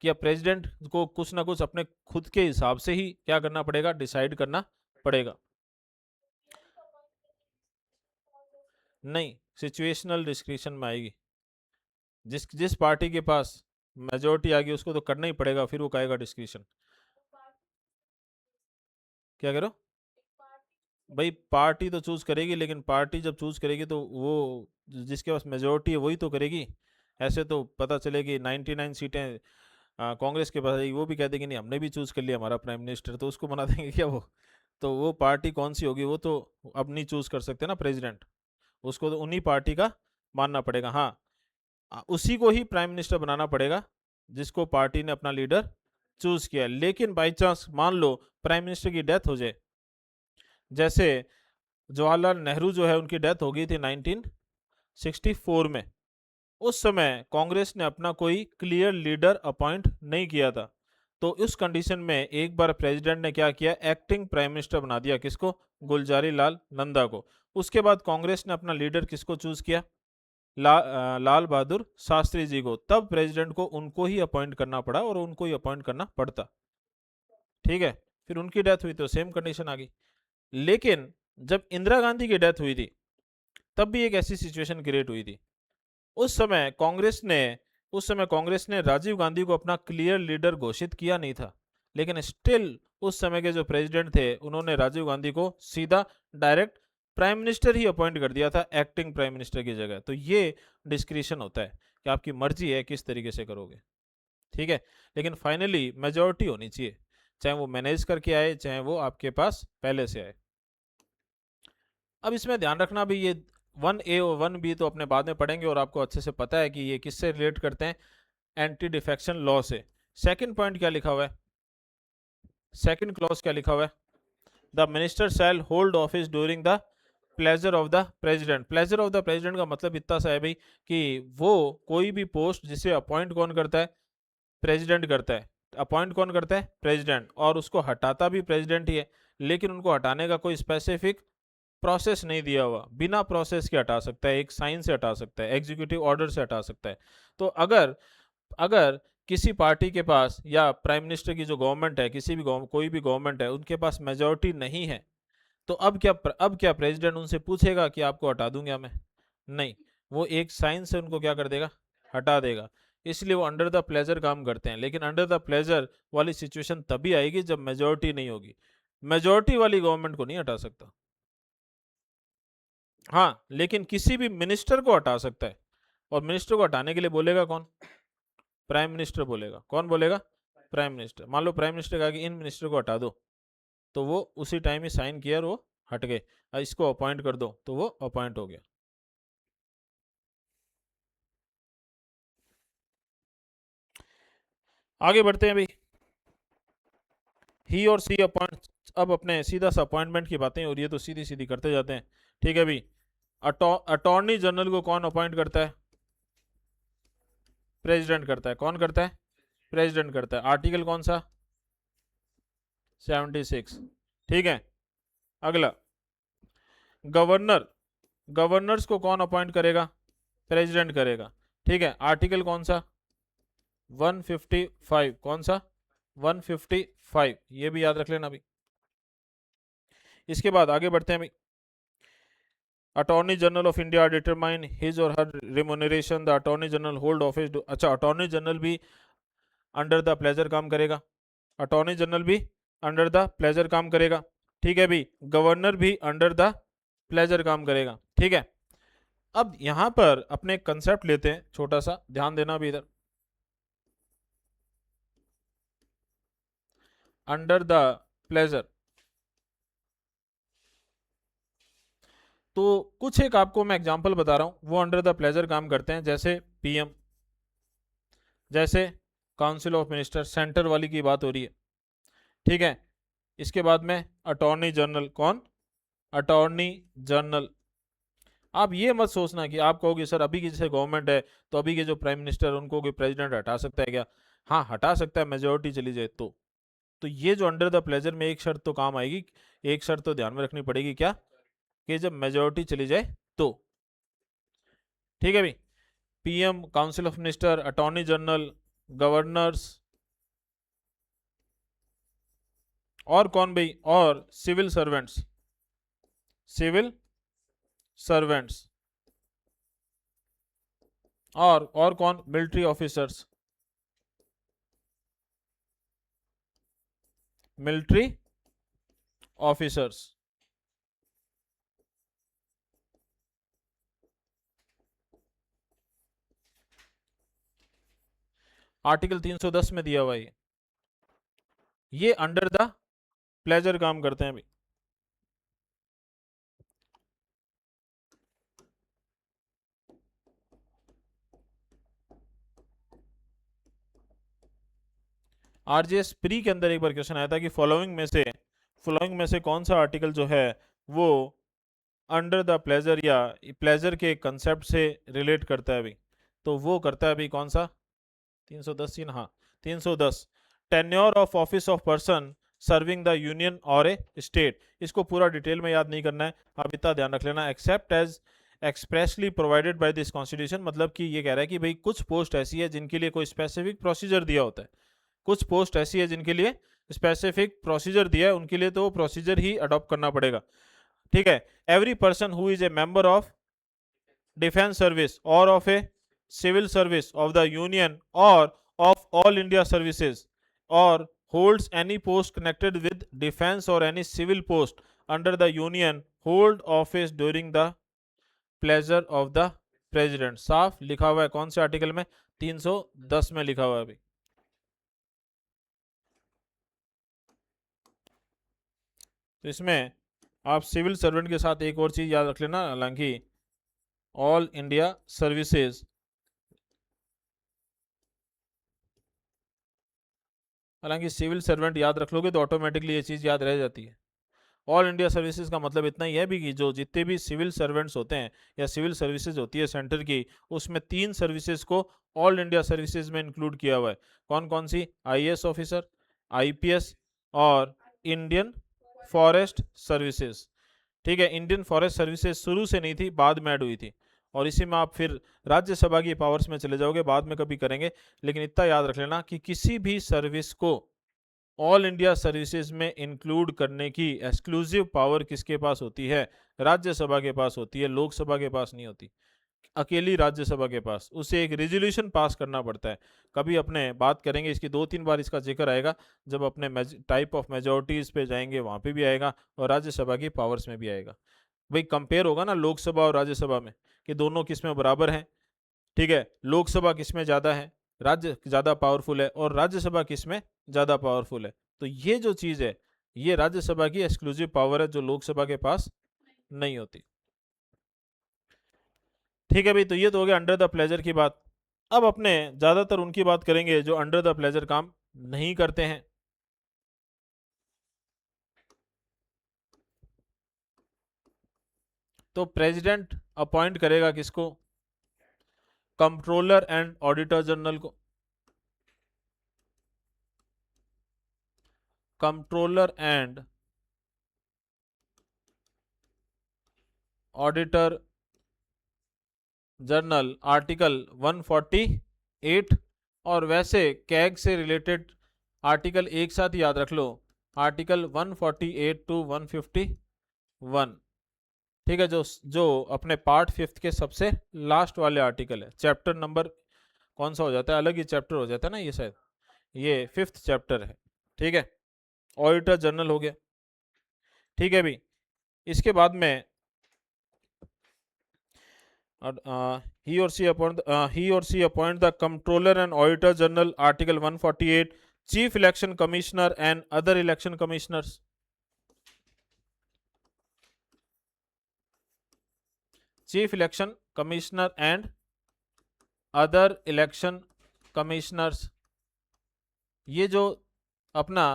कि अब प्रेसिडेंट को कुछ ना कुछ अपने खुद के हिसाब से ही क्या करना पड़ेगा, डिसाइड करना पड़ेगा, नहीं सिचुएशनल डिस्क्रिप्शन में आएगी, जिस जिस पार्टी के पास मेजोरिटी आ गई उसको तो करना ही पड़ेगा, फिर वो कहेगा डिस्क्रिप्शन, क्या करो भाई, पार्टी तो चूज करेगी, लेकिन पार्टी जब चूज करेगी तो वो जिसके पास मेजोरिटी है वही तो करेगी, ऐसे तो पता चलेगी 99 सीटें कांग्रेस के पास आएगी, वो भी कह देगी नहीं हमने भी चूज कर लिया हमारा प्राइम मिनिस्टर, तो उसको बना देंगे क्या वो, तो वो पार्टी कौन सी होगी, वो तो अब नहीं चूज कर सकते ना प्रेसिडेंट, उसको तो उन्हीं पार्टी का मानना पड़ेगा, हाँ उसी को ही प्राइम मिनिस्टर बनाना पड़ेगा जिसको पार्टी ने अपना लीडर चूज किया, लेकिन बाई चांस मान लो प्राइम मिनिस्टर की डेथ हो जाए, जैसे जवाहरलाल नेहरू जो है उनकी डेथ हो गई थी 1964 में, उस समय कांग्रेस ने अपना कोई क्लियर लीडर अपॉइंट नहीं किया था, तो उस कंडीशन में एक बार प्रेसिडेंट ने क्या किया, एक्टिंग प्राइम मिनिस्टर बना दिया, किसको, गुलजारी लाल नंदा को, उसके बाद कांग्रेस ने अपना लीडर किसको चूज किया, लाल बहादुर शास्त्री जी को, तब प्रेसिडेंट को उनको ही अपॉइंट करना पड़ा और उनको ही अपॉइंट करना पड़ता, ठीक है, फिर उनकी डेथ हुई तो सेम कंडीशन आ गई, लेकिन जब इंदिरा गांधी की डेथ हुई थी तब भी एक ऐसी सिचुएशन क्रिएट हुई थी, उस समय कांग्रेस ने राजीव गांधी को अपना क्लियर लीडर घोषित किया नहीं था, लेकिन स्टिल उस समय के जो प्रेसिडेंट थे उन्होंने राजीव गांधी को सीधा डायरेक्ट प्राइम मिनिस्टर ही अपॉइंट कर दिया था, एक्टिंग प्राइम मिनिस्टर की जगह, तो ये डिस्क्रिशन होता है कि आपकी मर्जी है किस तरीके से करोगे, ठीक है, लेकिन फाइनली मेजोरिटी होनी चाहिए, चाहे वो मैनेज करके आए चाहे वो आपके पास पहले से आए। अब इसमें ध्यान रखना भी, ये 1A और 1B तो अपने बाद में पढ़ेंगे और आपको अच्छे से पता है कि ये किससे रिलेट करते हैं, एंटी डिफेक्शन लॉ से। सेकंड पॉइंट क्या लिखा हुआ है, सेकंड क्लॉज क्या लिखा हुआ है, the minister shall hold office during the pleasure of the president, pleasure of the president का मतलब इतना सा है भाई कि वो कोई भी पोस्ट जिसे अपॉइंट कौन करता है, प्रेसिडेंट करता है, अपॉइंट कौन करता है, प्रेसिडेंट, और उसको हटाता भी प्रेसिडेंट ही है, लेकिन उनको हटाने का कोई स्पेसिफिक प्रोसेस नहीं दिया हुआ, बिना प्रोसेस के हटा सकता है, एक साइन से हटा सकता है, एग्जीक्यूटिव ऑर्डर से हटा सकता है। तो अगर अगर किसी पार्टी के पास या प्राइम मिनिस्टर की जो गवर्नमेंट है, किसी भी कोई भी गवर्नमेंट है, उनके पास मेजोरिटी नहीं है, तो अब क्या प्रेसिडेंट उनसे पूछेगा कि आपको हटा दूंगा मैं? नहीं, वो एक साइन से उनको क्या कर देगा, हटा देगा। इसलिए वो अंडर द प्लेजर काम करते हैं। लेकिन अंडर द प्लेजर वाली सिचुएशन तभी आएगी जब मेजोरिटी नहीं होगी। मेजोरिटी वाली गवर्नमेंट को नहीं हटा सकता। हाँ, लेकिन किसी भी मिनिस्टर को हटा सकता है। और मिनिस्टर को हटाने के लिए बोलेगा कौन? प्राइम मिनिस्टर बोलेगा। कौन बोलेगा? Prime minister. मान लो प्राइम मिनिस्टर कहा कि इन मिनिस्टर को हटा दो, तो वो उसी टाइम ही साइन किया और वो हट गए। इसको अपॉइंट कर दो, तो वो अपॉइंट हो गया। आगे बढ़ते हैं भाई। ही और सी अपॉइंट, अब अपने सीधा सा अपॉइंटमेंट की बातें और ये तो सीधी सीधी करते जाते हैं। ठीक है भाई। अटॉर्नी जनरल को कौन अपॉइंट करता है? प्रेसिडेंट करता है। कौन करता है? प्रेसिडेंट करता है। आर्टिकल कौन सा? 76। ठीक है। अगला, गवर्नर, गवर्नर्स को कौन अपॉइंट करेगा? प्रेसिडेंट करेगा। ठीक है। आर्टिकल कौन सा? 155। कौन सा? 155। ये भी याद रख लेना भाई। इसके बाद आगे बढ़ते हैं भाई। Attorney general of India determine his or her remuneration. The attorney general hold office. अच्छा, अटॉर्नी जनरल भी अंडर द प्लेजर काम करेगा। अटॉर्नी जनरल भी अंडर द प्लेजर काम करेगा। ठीक है भाई। गवर्नर भी अंडर द प्लेजर काम करेगा। ठीक है। अब यहां पर अपने एक कंसेप्ट लेते हैं छोटा सा, ध्यान देना भी इधर। अंडर द प्लेजर, तो कुछ एक आपको मैं एग्जांपल बता रहा हूं, वो अंडर द प्लेजर काम करते हैं। जैसे पीएम, जैसे काउंसिल ऑफ मिनिस्टर, सेंटर वाली की बात हो रही है। ठीक है। इसके बाद में अटॉर्नी जनरल। कौन? Attorney general. आप ये मत सोचना कि आप कहोगे सर अभी की जैसे गवर्नमेंट है तो अभी के जो प्राइम मिनिस्टर उनको कोई प्रेसिडेंट हटा सकता है क्या? हाँ, हटा सकता है, मेजोरिटी चली जाए तो ये जो अंडर द प्लेजर में एक शर्त तो काम आएगी, एक शर्त तो ध्यान में रखनी पड़ेगी। क्या? कि जब मेजोरिटी चली जाए तो। ठीक है भाई। PM, council of minister, attorney general, governors, और कौन भाई? और सिविल सर्वेंट्स, सिविल सर्वेंट्स, और कौन? Military officers, military officers. Article 310 में दिया हुआ है ये अंडर द प्लेजर काम करते हैं भाई। आरजेएस प्री के अंदर एक बार क्वेश्चन आया था कि फॉलोइंग में से कौन सा आर्टिकल जो है वो अंडर द प्लेजर या प्लेजर के कंसेप्ट से रिलेट करता है भाई। तो वो करता है भाई कौन सा? 310 ही ना? हाँ, 310। Tenure of office of person serving the union और ए स्टेट। इसको पूरा डिटेल में याद नहीं करना है, आप इतना ध्यान रख लेना। Except as expressly provided by this constitution, मतलब कि ये कह रहा है कि भाई कुछ पोस्ट ऐसी है जिनके लिए कोई स्पेसिफिक प्रोसीजर दिया होता है, कुछ पोस्ट ऐसी है जिनके लिए स्पेसिफिक प्रोसीजर दिया है, उनके लिए तो वो प्रोसीजर ही अडॉप्ट करना पड़ेगा। ठीक है। Every person who is a member of defence service or of a civil service of the union or of all India services or holds any post connected with defense or any civil post under the union hold office during the pleasure of the president। साफ लिखा हुआ है कौन से article में? 310 में लिखा हुआ है अभी। तो इसमें आप सिविल सर्वेंट के साथ एक और चीज याद रख लेना, हालांकि ऑल इंडिया सर्विसेज, हालांकि सिविल सर्वेंट याद रख लोगे तो ऑटोमेटिकली ये चीज़ याद रह जाती है। ऑल इंडिया सर्विसेज का मतलब इतना ही है भी कि जो जितने भी सिविल सर्वेंट्स होते हैं या सिविल सर्विसेज होती है सेंटर की, उसमें 3 सर्विसेज को ऑल इंडिया सर्विसेज में इंक्लूड किया हुआ है। कौन कौन सी? आईएएस ऑफिसर, आईपीएस और इंडियन फॉरेस्ट सर्विसेज। ठीक है, इंडियन फॉरेस्ट सर्विसेज शुरू से नहीं थी, बाद में ऐड हुई थी। और इसी में आप फिर राज्यसभा की पावर्स में चले जाओगे, बाद में कभी करेंगे। लेकिन इतना याद रख लेना कि किसी भी सर्विस को ऑल इंडिया सर्विसेज में इंक्लूड करने की एक्सक्लूसिव पावर किसके पास होती है? राज्यसभा के पास होती है, लोकसभा के पास नहीं होती। अकेली राज्यसभा के पास, उसे एक रेजोल्यूशन पास करना पड़ता है। कभी अपने बात करेंगे इसकी, 2-3 बार इसका जिक्र आएगा, जब अपने टाइप ऑफ मेजोरिटीज पे जाएंगे वहां पे भी आएगा, और राज्यसभा की पावर्स में भी आएगा। भाई कंपेयर होगा ना लोकसभा और राज्यसभा में, कि दोनों किस में बराबर हैं। ठीक है, लोकसभा किस में ज़्यादा है, राज्य ज़्यादा पावरफुल है, और राज्यसभा किस में ज़्यादा पावरफुल है। तो ये जो चीज़ है, ये राज्यसभा की एक्सक्लूसिव पावर है, जो लोकसभा के पास नहीं होती। ठीक है भाई, तो ये तो हो गया अंडर द प्लेजर की बात। अब अपने ज़्यादातर उनकी बात करेंगे जो अंडर द प्लेजर काम नहीं करते हैं। तो प्रेसिडेंट अपॉइंट करेगा किसको? कंट्रोलर एंड ऑडिटर जनरल को। Controller and auditor general, article 148। और वैसे कैग से रिलेटेड आर्टिकल एक साथ याद रख लो, आर्टिकल 148 टू 151। ठीक है, जो अपने पार्ट 5 के सबसे लास्ट वाले आर्टिकल है। चैप्टर नंबर कौन सा हो जाता है, अलग ही चैप्टर हो जाता है ना ये, शायद ये 5th चैप्टर है। ठीक है, ऑडिटर जनरल हो गया। ठीक है भाई, इसके बाद में he or she appoint the comptroller and auditor general, article 148, chief election commissioner and other election commissioners। Chief election commissioner and other election commissioners. ये जो अपना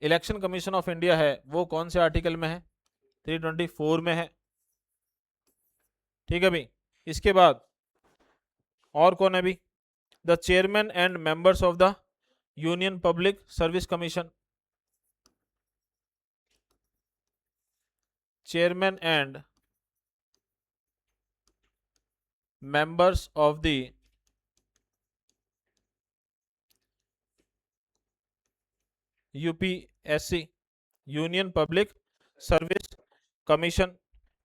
इलेक्शन कमीशन ऑफ इंडिया है, वो कौन से आर्टिकल में है? 324 में है। ठीक है भाई, इसके बाद और कौन है भी? The chairman and members of the union public service commission. Chairman and members of the UPSC, union public service commission.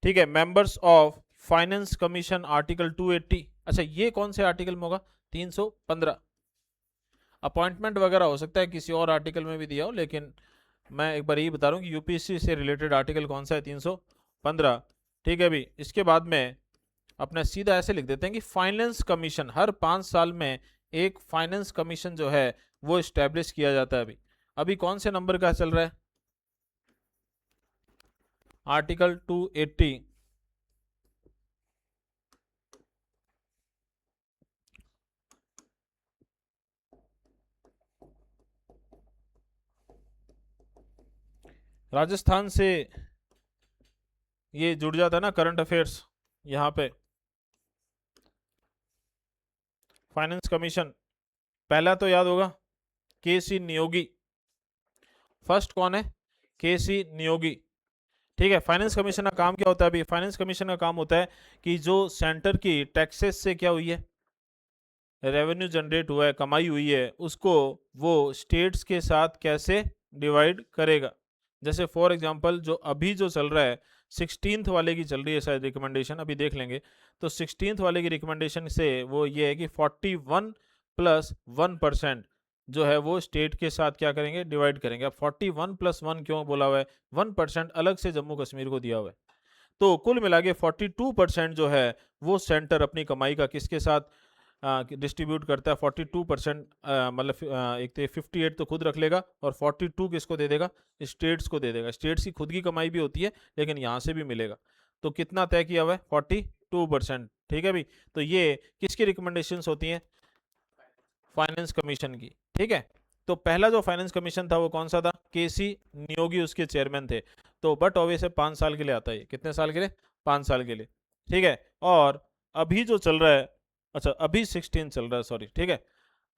ठीक है, members of finance commission, article 280। अच्छा, ये कौन से आर्टिकल में होगा? 315। अपॉइंटमेंट वगैरह हो सकता है किसी और आर्टिकल में भी दिया हो, लेकिन मैं एक बार यही बता रहा हूँ कि यूपीएससी से रिलेटेड आर्टिकल कौन सा है? 315। ठीक है भाई, इसके बाद में अपना सीधा ऐसे लिख देते हैं कि फाइनेंस कमीशन, हर 5 साल में एक फाइनेंस कमीशन जो है वो स्टैब्लिश किया जाता है। अभी कौन से नंबर का चल रहा है? आर्टिकल 280। राजस्थान से ये जुड़ जाता है ना करंट अफेयर्स, यहाँ पे फाइनेंस कमीशन। पहला तो याद होगा केसी नियोगी। फर्स्ट कौन है? केसी नियोगी। ठीक है, फाइनेंस कमीशन का काम क्या होता है? अभी फाइनेंस कमीशन का काम होता है कि जो सेंटर की टैक्सेस से क्या हुई है, रेवेन्यू जनरेट हुआ है, कमाई हुई है, उसको वो स्टेट्स के साथ कैसे डिवाइड करेगा। जैसे फॉर एग्जांपल जो अभी जो चल रहा है, 16th वाले की चल रही है शायद रिकमेंडेशन, अभी देख लेंगे। तो 16th वाले की रिकमेंडेशन से वो ये है कि 41 + 1% जो है वो स्टेट के साथ क्या करेंगे? डिवाइड करेंगे। अब 41 + 1 क्यों बोला हुआ है? 1% अलग से जम्मू कश्मीर को दिया हुआ है। तो कुल मिला के 42% जो है वो सेंटर अपनी कमाई का किसके साथ डिस्ट्रीब्यूट करता है? 42%, मतलब एक तो 58 तो खुद रख लेगा, और 42 किसको दे देगा? स्टेट्स को दे देगा। स्टेट्स की खुद की कमाई भी होती है, लेकिन यहाँ से भी मिलेगा। तो कितना तय किया हुआ है? 42%। ठीक है भाई, तो ये किसकी रिकमेंडेशंस होती हैं? फाइनेंस कमीशन की। ठीक है, तो पहला जो फाइनेंस कमीशन था वो कौन सा था? केसी नियोगी उसके चेयरमैन थे। तो बट ऑब्वियस 5 साल के लिए आता है। कितने साल के लिए? 5 साल के लिए। ठीक है, और अभी जो चल रहा है, अच्छा अभी 16 चल रहा है, सॉरी। ठीक है,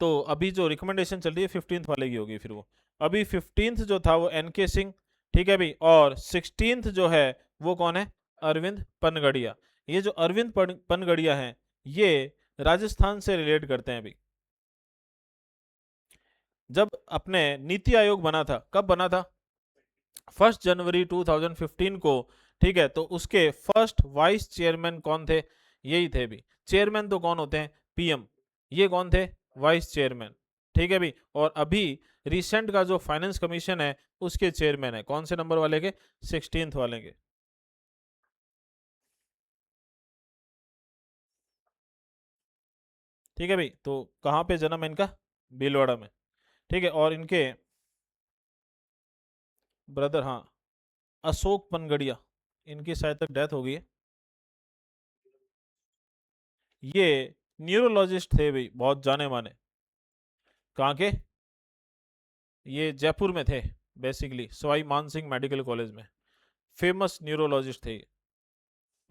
तो अभी जो रिकमेंडेशन चल रही है 15th वाले की होगी फिर वो। अभी 15th जो था वो एनके सिंह। ठीक है भाई, और 16th जो है वो कौन है? अरविंद पनगड़िया। ये जो अरविंद पनगड़िया हैं, ये राजस्थान से रिलेट करते हैं। अभी जब अपने नीति आयोग बना था, कब बना था? 1 जनवरी 2015 को। ठीक है, तो उसके फर्स्ट वाइस चेयरमैन कौन थे? यही थे भी। चेयरमैन तो कौन होते हैं? पीएम। ये कौन थे? Vice chairman. ठीक है भी। और अभी रिसेंट का जो फाइनेंस कमीशन है, उसके चेयरमैन है कौन से नंबर वाले के? 16th वाले के। ठीक है भाई, तो कहाँ पे जन्म है इनका? भीलवाड़ा में। ठीक है, और इनके ब्रदर, हाँ, अशोक पनगड़िया, इनकी शायद तक डेथ हो गई है। ये न्यूरोलॉजिस्ट थे भाई, बहुत जाने माने। कहाँ के? ये जयपुर में थे, basically Sawai Mansingh medical college में। फेमस न्यूरोलॉजिस्ट थे,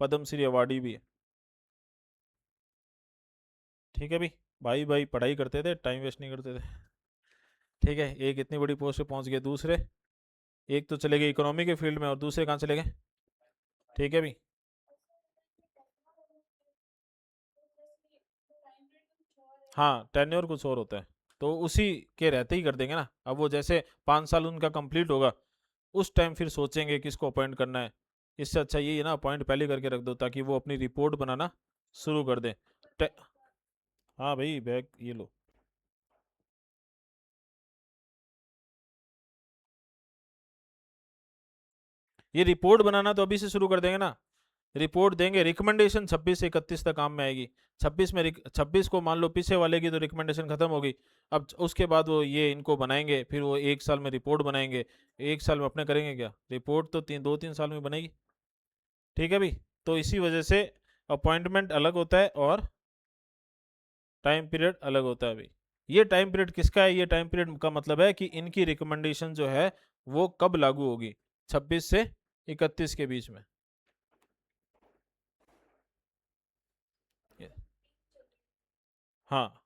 पद्मश्री अवार्डी भी है। ठीक है भाई, भाई भाई पढ़ाई करते थे, टाइम वेस्ट नहीं करते थे। ठीक है, एक इतनी बड़ी पोस्ट पे पहुंच गए, दूसरे एक तो चले गए इकोनॉमी के फील्ड में, और दूसरे कहाँ चले गए? ठीक है भाई। हाँ, टेन्योर कुछ और होता है, तो उसी के रहते ही कर देंगे ना। अब वो जैसे 5 साल उनका कंप्लीट होगा, उस टाइम फिर सोचेंगे किसको अपॉइंट करना है। इससे अच्छा यही है ना, अपॉइंट पहले करके रख दो, ताकि वो अपनी रिपोर्ट बनाना शुरू कर दें। हाँ भाई, बैग ये लो। ये रिपोर्ट बनाना तो अभी से शुरू कर देंगे ना। रिपोर्ट देंगे, रिकमेंडेशन 26 से 31 तक काम में आएगी। 26 को मान लो पीछे वाले की तो रिकमेंडेशन खत्म होगी। अब उसके बाद वो ये इनको बनाएंगे, फिर वो 1 साल में रिपोर्ट बनाएंगे। 1 साल में अपने करेंगे क्या? रिपोर्ट तो 2-3 साल में बनेगी। ठीक है भाई। तो इसी वजह से अपॉइंटमेंट अलग होता है और टाइम पीरियड अलग होता है भाई। ये टाइम पीरियड किसका है? ये टाइम पीरियड का मतलब है कि इनकी रिकमेंडेशन जो है वो कब लागू होगी? 26 से 31 के बीच में। हाँ,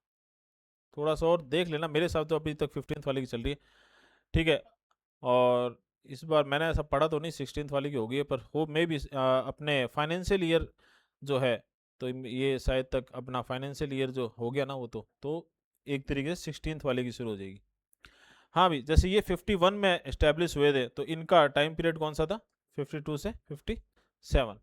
थोड़ा सा और देख लेना, मेरे हिसाब तो अभी तक 15th वाली की चल रही है। ठीक है। और इस बार मैंने ऐसा पढ़ा तो नहीं 16th वाली की होगी, पर हो मे भी अपने फाइनेंशियल ईयर जो है, तो ये शायद तक अपना फाइनेंशियल ईयर जो हो गया ना, वो तो एक तरीके से 16th वाले की शुरू हो जाएगी। हाँ भी, जैसे ये 51 में इस्टेब्लिश हुए थे, तो इनका टाइम पीरियड कौन सा था? 52 से 57।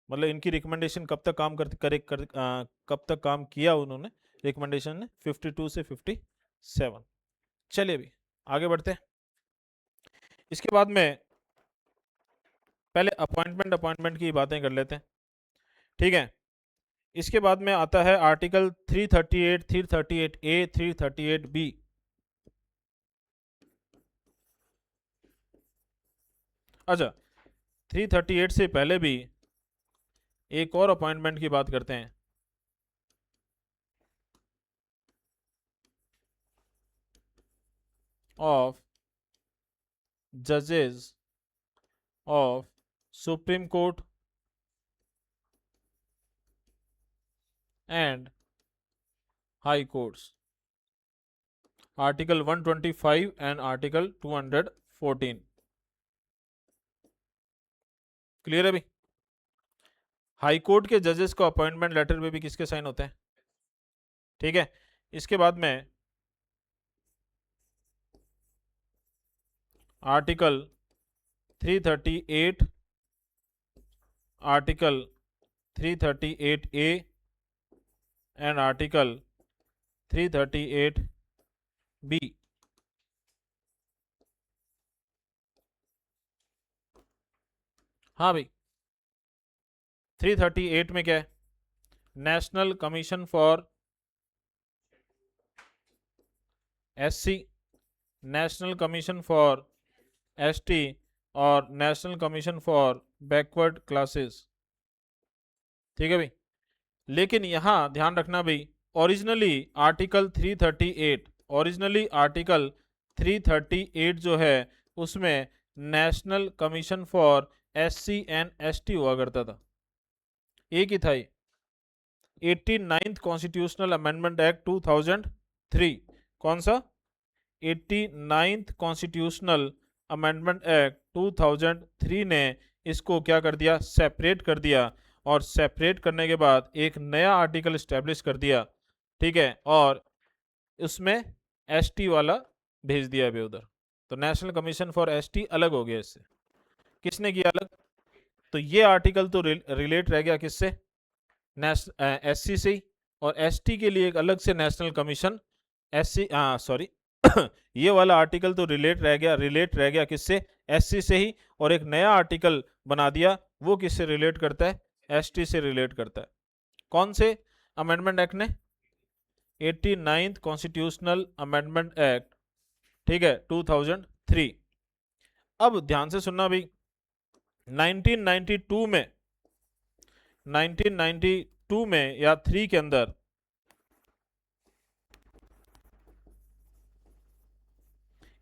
मतलब इनकी रिकमेंडेशन कब तक काम कब तक काम किया उन्होंने रिकमेंडेशन ने? 52 से 57। चलिए अभी आगे बढ़ते हैं। इसके बाद में पहले अपॉइंटमेंट की बातें कर लेते हैं। ठीक है। इसके बाद में आता है आर्टिकल 338, 338A, 338B। अच्छा, 338 से पहले भी एक और अपॉइंटमेंट की बात करते हैं। ऑफ जजेस of supreme court and high courts, article 125 and article 214। Clear है भाई? हाई कोर्ट के जजेस को अपॉइंटमेंट लेटर में भी किसके साइन होते हैं? ठीक है। इसके बाद में article 338, article 338A and article 338B। हाँ भाई, 338 में क्या है? National commission for SC, national commission for ST, और national commission for backward classes. ठीक है भाई। लेकिन यहां ध्यान रखना भाई, ओरिजिनली आर्टिकल 338, ओरिजिनली आर्टिकल 338 जो है, उसमें national commission for SC and ST हुआ करता था। एक ही था ये। 89th constitutional amendment act 2003। कौन सा? 89th कॉन्स्टिट्यूशनल अमेंडमेंट एक्ट 2003 ने इसको क्या कर दिया, सेपरेट कर दिया, और सेपरेट करने के बाद एक नया आर्टिकल स्टैब्लिश कर दिया, ठीक है, और उसमें एसटी वाला भेज दिया अभी उधर। तो नेशनल कमीशन फॉर एसटी अलग हो गया इससे। किसने किया अलग? तो ये आर्टिकल तो रिलेट रह गया किससे, एससी से ही, और एसटी के लिए एक अलग से नेशनल कमीशन, एससी सॉरी ये वाला आर्टिकल तो रिलेट रह गया किससे, एससी से ही, और एक नया आर्टिकल बना दिया, वो किससे रिलेट करता है, एसटी से रिलेट करता है। कौन से अमेंडमेंट एक्ट ने? 89th कॉन्स्टिट्यूशनल अमेंडमेंट एक्ट, ठीक है, 2003। अब ध्यान से सुनना भाई, 1992 में 1992 में या 3 के अंदर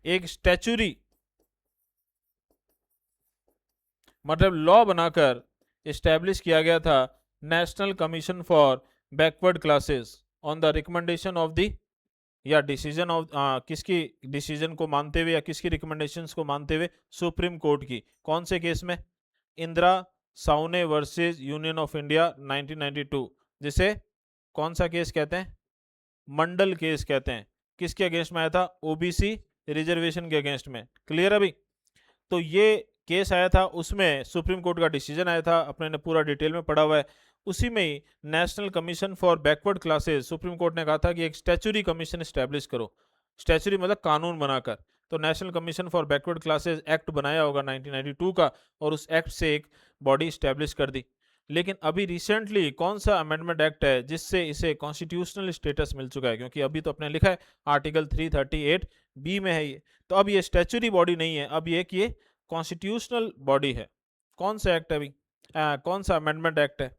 एक स्टैचुरी मतलब लॉ बनाकर इस्टेब्लिश किया गया था, national commission for backward classes on the recommendation of the, या डिसीजन ऑफ किसकी डिसीजन को मानते हुए या किसकी रिकमेंडेशंस को मानते हुए, सुप्रीम कोर्ट की। कौन से केस में? Indira Saune versus union of India 1992, जिसे कौन सा केस कहते हैं? मंडल केस कहते हैं। किसके अगेंस्ट में आया था? ओबीसी रिजर्वेशन के अगेंस्ट में। क्लियर अभी? तो ये केस आया था, उसमें सुप्रीम कोर्ट का डिसीजन आया था, अपने ने पूरा डिटेल में पढ़ा हुआ है। उसी में ही national commission for backward classes, supreme court ने कहा था कि एक स्टैचुरी कमीशन स्टैब्लिश करो। स्टैचुरी मतलब कानून बनाकर। तो national commission for backward classes act बनाया होगा 1992 का, और उस एक्ट से एक बॉडी स्टैब्लिश कर दी। लेकिन अभी रिसेंटली कौन सा अमेंडमेंट एक्ट है जिससे इसे कॉन्स्टिट्यूशनल स्टेटस मिल चुका है? क्योंकि अभी तो अपने लिखा है आर्टिकल 338 बी में है ये, तो अब ये स्टैचुरी बॉडी नहीं है, अब ये कॉन्स्टिट्यूशनल बॉडी है। कौन सा एक्ट है अभी, कौन सा अमेंडमेंट एक्ट है?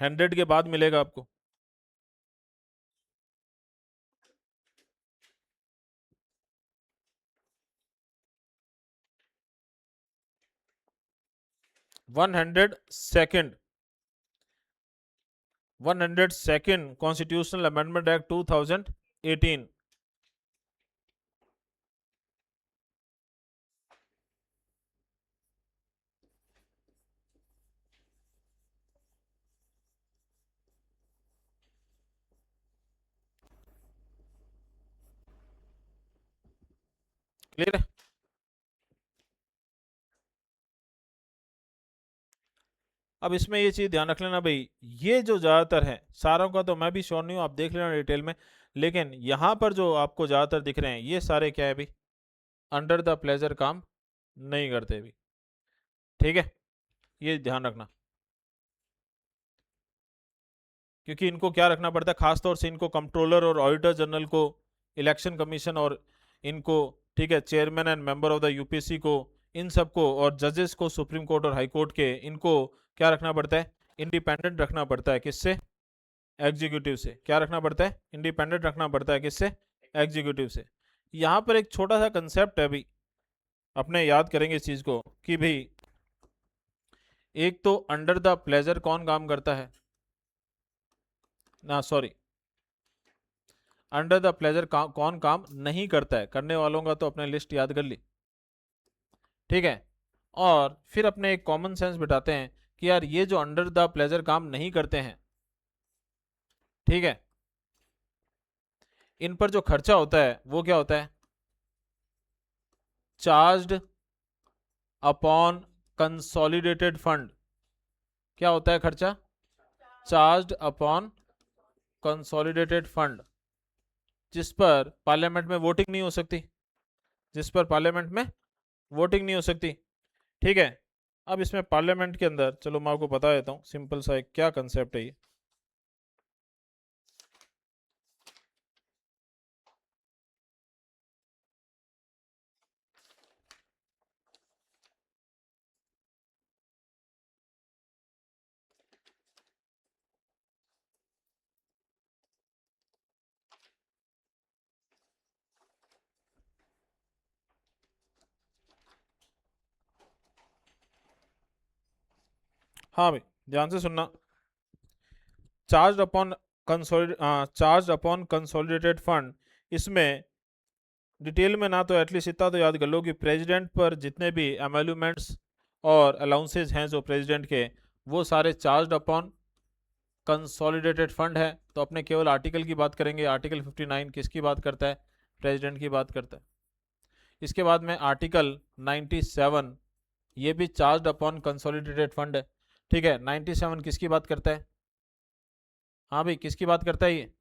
100 के बाद मिलेगा आपको। One hundred second constitutional amendment act 2018। Clear है? अब इसमें ये चीज़ ध्यान रख लेना भाई, ये जो ज़्यादातर है, सारों का तो मैं भी श्योर नहीं हूँ, आप देख लेना डिटेल में, लेकिन यहाँ पर जो आपको ज़्यादातर दिख रहे हैं ये सारे क्या है भाई, अंडर द प्लेजर काम नहीं करते भी। ठीक है, ये ध्यान रखना, क्योंकि इनको क्या रखना पड़ता है, खासतौर से इनको कंट्रोलर और ऑडिटर जनरल को, इलेक्शन कमीशन और इनको, ठीक है, chairman and member of the UPSC को, इन सबको, और जजेस को सुप्रीम कोर्ट और हाई कोर्ट के, इनको क्या रखना पड़ता है, इंडिपेंडेंट रखना पड़ता है। किससे? एग्जीक्यूटिव से। क्या रखना पड़ता है? इंडिपेंडेंट रखना पड़ता है। किससे? एग्जीक्यूटिव से। यहाँ पर एक छोटा सा कंसेप्ट है अभी, अपने याद करेंगे इस चीज को कि भाई, एक तो अंडर द प्लेजर कौन काम करता है ना, सॉरी, अंडर द प्लेजर कौन काम नहीं करता है, करने वालों का तो अपने लिस्ट याद कर ली, ठीक है। और फिर अपने एक कॉमन सेंस बिठाते हैं कि यार ये जो अंडर द प्लेजर काम नहीं करते हैं, ठीक है, इन पर जो खर्चा होता है वो क्या होता है? Charged upon consolidated fund. क्या होता है खर्चा? चार्ज्ड अपॉन कंसोलिडेटेड फंड, जिस पर पार्लियामेंट में वोटिंग नहीं हो सकती, जिस पर पार्लियामेंट में वोटिंग नहीं हो सकती, ठीक है। अब इसमें पार्लियामेंट के अंदर, चलो मैं आपको बता देता हूँ सिंपल सा एक क्या कंसेप्ट है ये। हाँ भाई, ध्यान से सुनना। Charge upon charge upon consolidated fund, इसमें डिटेल में ना तो एटलीस्ट इतना तो याद कर लो कि प्रेसिडेंट पर जितने भी एमोल्यूमेंट्स और अलाउंसेज हैं जो प्रेसिडेंट के, वो सारे चार्ज अपॉन कंसोलिडेटेड फंड है। तो अपने केवल आर्टिकल की बात करेंगे। आर्टिकल 59 किसकी बात करता है? प्रेसिडेंट की बात करता है। इसके बाद में आर्टिकल 97, ये भी चार्ज अपॉन कंसोलिडेटेड फंड है। ठीक है, 97 किसकी बात करता है? हाँ भाई, किसकी बात करता है ये?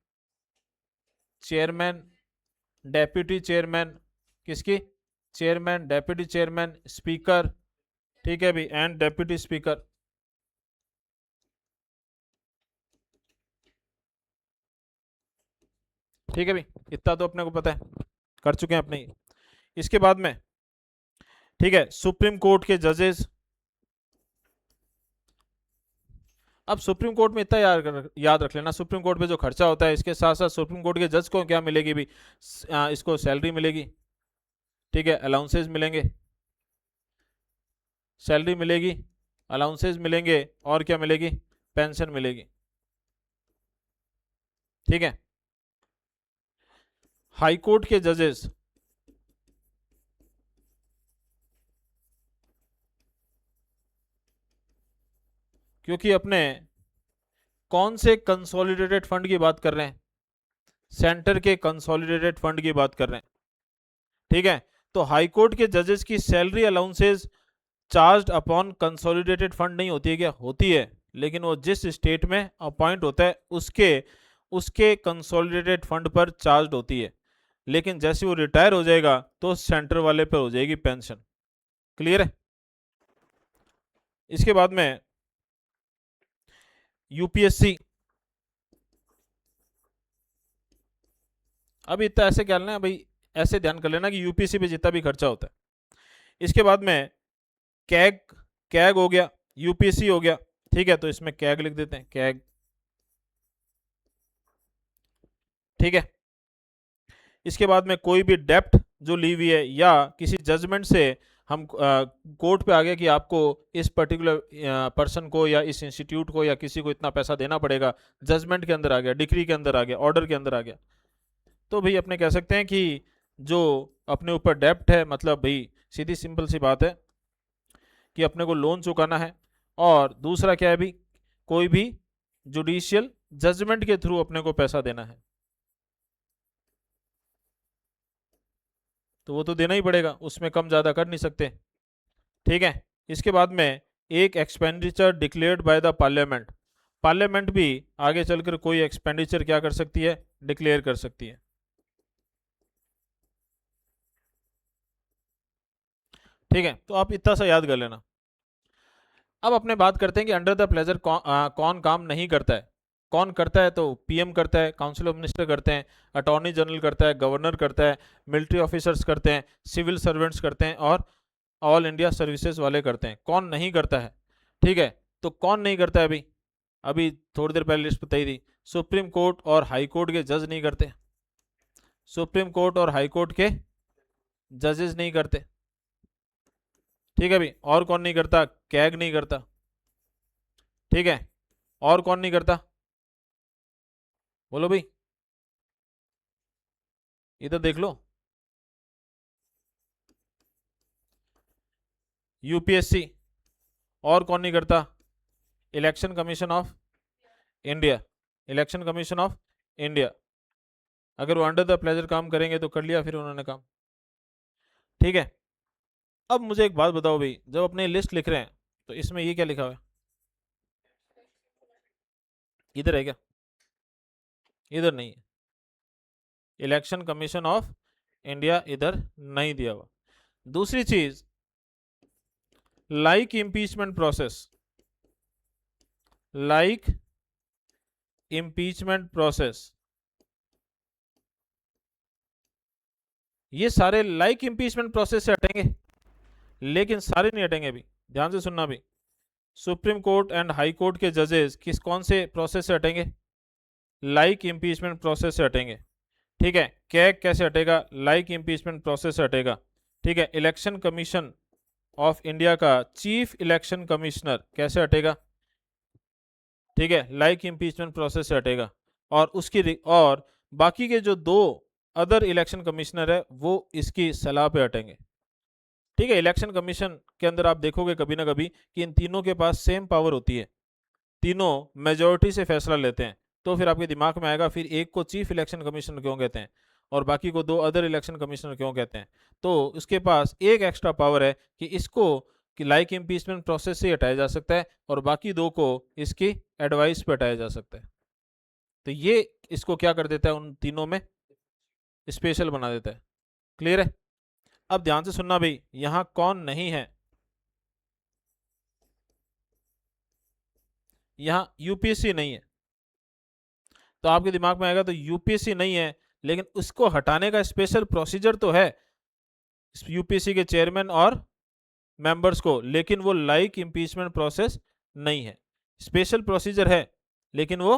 चेयरमैन, डेप्यूटी चेयरमैन, किसकी? चेयरमैन, डेप्यूटी चेयरमैन, स्पीकर, ठीक है भाई, एंड डेप्यूटी स्पीकर। ठीक है भाई, इतना तो अपने को पता है, कर चुके हैं अपने ये। इसके बाद में ठीक है, सुप्रीम कोर्ट के जजेस। अब सुप्रीम कोर्ट में इतना याद रख लेना, सुप्रीम कोर्ट पे जो खर्चा होता है, इसके साथ साथ सुप्रीम कोर्ट के जज को क्या मिलेगी भी? इसको सैलरी मिलेगी, ठीक है, अलाउंसेस मिलेंगे, सैलरी मिलेगी, अलाउंसेस मिलेंगे, और क्या मिलेगी? पेंशन मिलेगी। ठीक है, हाई कोर्ट के जजेस, क्योंकि अपने कौन से कंसोलिडेटेड फंड की बात कर रहे हैं? सेंटर के कंसोलिडेटेड फंड की बात कर रहे हैं। ठीक है, तो हाई कोर्ट के जजेस की salary allowances charge upon consolidated fund नहीं होती है क्या? होती है, लेकिन वो जिस स्टेट में अपॉइंट होता है उसके उसके कंसोलिडेटेड फंड पर चार्ज होती है। लेकिन जैसे वो रिटायर हो जाएगा तो सेंटर वाले पर हो जाएगी पेंशन। क्लियर है? इसके बाद में यूपीएससी। अभी इतना ऐसे क्या लेना है भाई, ऐसे ध्यान कर लेना कि यूपीएससी पे जितना भी खर्चा होता है। इसके बाद में कैग, कैग हो गया, यूपीएससी हो गया। ठीक है, तो इसमें कैग लिख देते हैं, कैग। ठीक है, इसके बाद में कोई भी डेप्ट जो ली हुई है या किसी जजमेंट से हम कोर्ट पे आ गया कि आपको इस पर्टिकुलर पर्सन को या इस इंस्टीट्यूट को या किसी को इतना पैसा देना पड़ेगा, जजमेंट के अंदर आ गया, डिक्री के अंदर आ गया, ऑर्डर के अंदर आ गया, तो भाई अपने कह सकते हैं कि जो अपने ऊपर डेप्ट है, मतलब भाई सीधी सिंपल सी बात है कि अपने को लोन चुकाना है। और दूसरा क्या है भी, कोई भी जुडिशियल जजमेंट के थ्रू अपने को पैसा देना है, तो वो तो देना ही पड़ेगा, उसमें कम ज़्यादा कर नहीं सकते। ठीक है, इसके बाद में एक expenditure declared by the parliament. Parliament भी आगे चलकर कोई एक्सपेंडिचर क्या कर सकती है? डिक्लेयर कर सकती है। ठीक है, तो आप इतना सा याद कर लेना। अब अपने बात करते हैं कि अंडर द प्लेजर कौन काम नहीं करता है। कौन करता है? तो पीएम करता है, काउंसिल ऑफ मिनिस्टर करते हैं, अटॉर्नी जनरल करता है, गवर्नर करता है, मिलिट्री ऑफिसर्स करते हैं, सिविल सर्वेंट्स करते हैं, और ऑल इंडिया सर्विसेज वाले करते हैं। कौन नहीं करता है? ठीक है, तो कौन नहीं करता है अभी? अभी थोड़ी देर पहले लिस्ट बताई थी, सुप्रीम कोर्ट और हाई कोर्ट के जज नहीं करते, सुप्रीम कोर्ट और हाई कोर्ट के जजेस नहीं करते। ठीक है भाई, और कौन नहीं करता? कैग नहीं करता। ठीक है, और कौन नहीं करता? बोलो भाई, इधर देख लो। यूपीएससी। और कौन नहीं करता? Election commission of India, election commission of India. अगर वो अंडर द प्लेजर काम करेंगे तो कर लिया फिर उन्होंने काम। ठीक है, अब मुझे एक बात बताओ भाई, जब अपने लिस्ट लिख रहे हैं तो इसमें ये क्या लिखा हुआ है? इधर है क्या? इधर नहीं है, इलेक्शन कमीशन ऑफ इंडिया इधर नहीं दिया हुआ। दूसरी चीज, like impeachment process, like impeachment process, ये सारे लाइक इम्पीचमेंट प्रोसेस से हटेंगे, लेकिन सारे नहीं हटेंगे अभी। ध्यान से सुनना भी, supreme court and high court के जजेस किस कौन से प्रोसेस से हटेंगे? लाइक इम्पीचमेंट प्रोसेस से हटेंगे। ठीक है, कैग कैसे हटेगा? लाइक इम्पीचमेंट प्रोसेस से हटेगा। ठीक है, इलेक्शन कमीशन ऑफ इंडिया का चीफ इलेक्शन कमिश्नर कैसे हटेगा? ठीक है, लाइक इम्पीचमेंट प्रोसेस से हटेगा। और बाकी के जो दो अदर इलेक्शन कमिश्नर है वो इसकी सलाह पे हटेंगे। ठीक है, इलेक्शन कमीशन के अंदर आप देखोगे कभी ना कभी कि इन तीनों के पास सेम पावर होती है, तीनों मेजोरिटी से फैसला लेते हैं। तो फिर आपके दिमाग में आएगा फिर एक को चीफ इलेक्शन कमीशनर क्यों कहते हैं और बाकी को दो अदर इलेक्शन कमिश्नर क्यों कहते हैं। तो उसके पास एक एक्स्ट्रा पावर है कि इसको कि लाइक इम्पीचमेंट प्रोसेस से हटाया जा सकता है और बाकी दो को इसकी एडवाइस पे हटाया जा सकता है। तो ये इसको क्या कर देता है, उन तीनों में स्पेशल बना देता है। क्लियर है? अब ध्यान से सुनना भाई, यहां कौन नहीं है, यहां यूपीएससी नहीं है। तो आपके दिमाग में आएगा तो यूपीएससी नहीं है लेकिन उसको हटाने का स्पेशल प्रोसीजर तो है यूपीएससी के चेयरमैन और मेंबर्स को, लेकिन वो लाइक इम्पीचमेंट प्रोसेस नहीं है। स्पेशल प्रोसीजर है लेकिन वो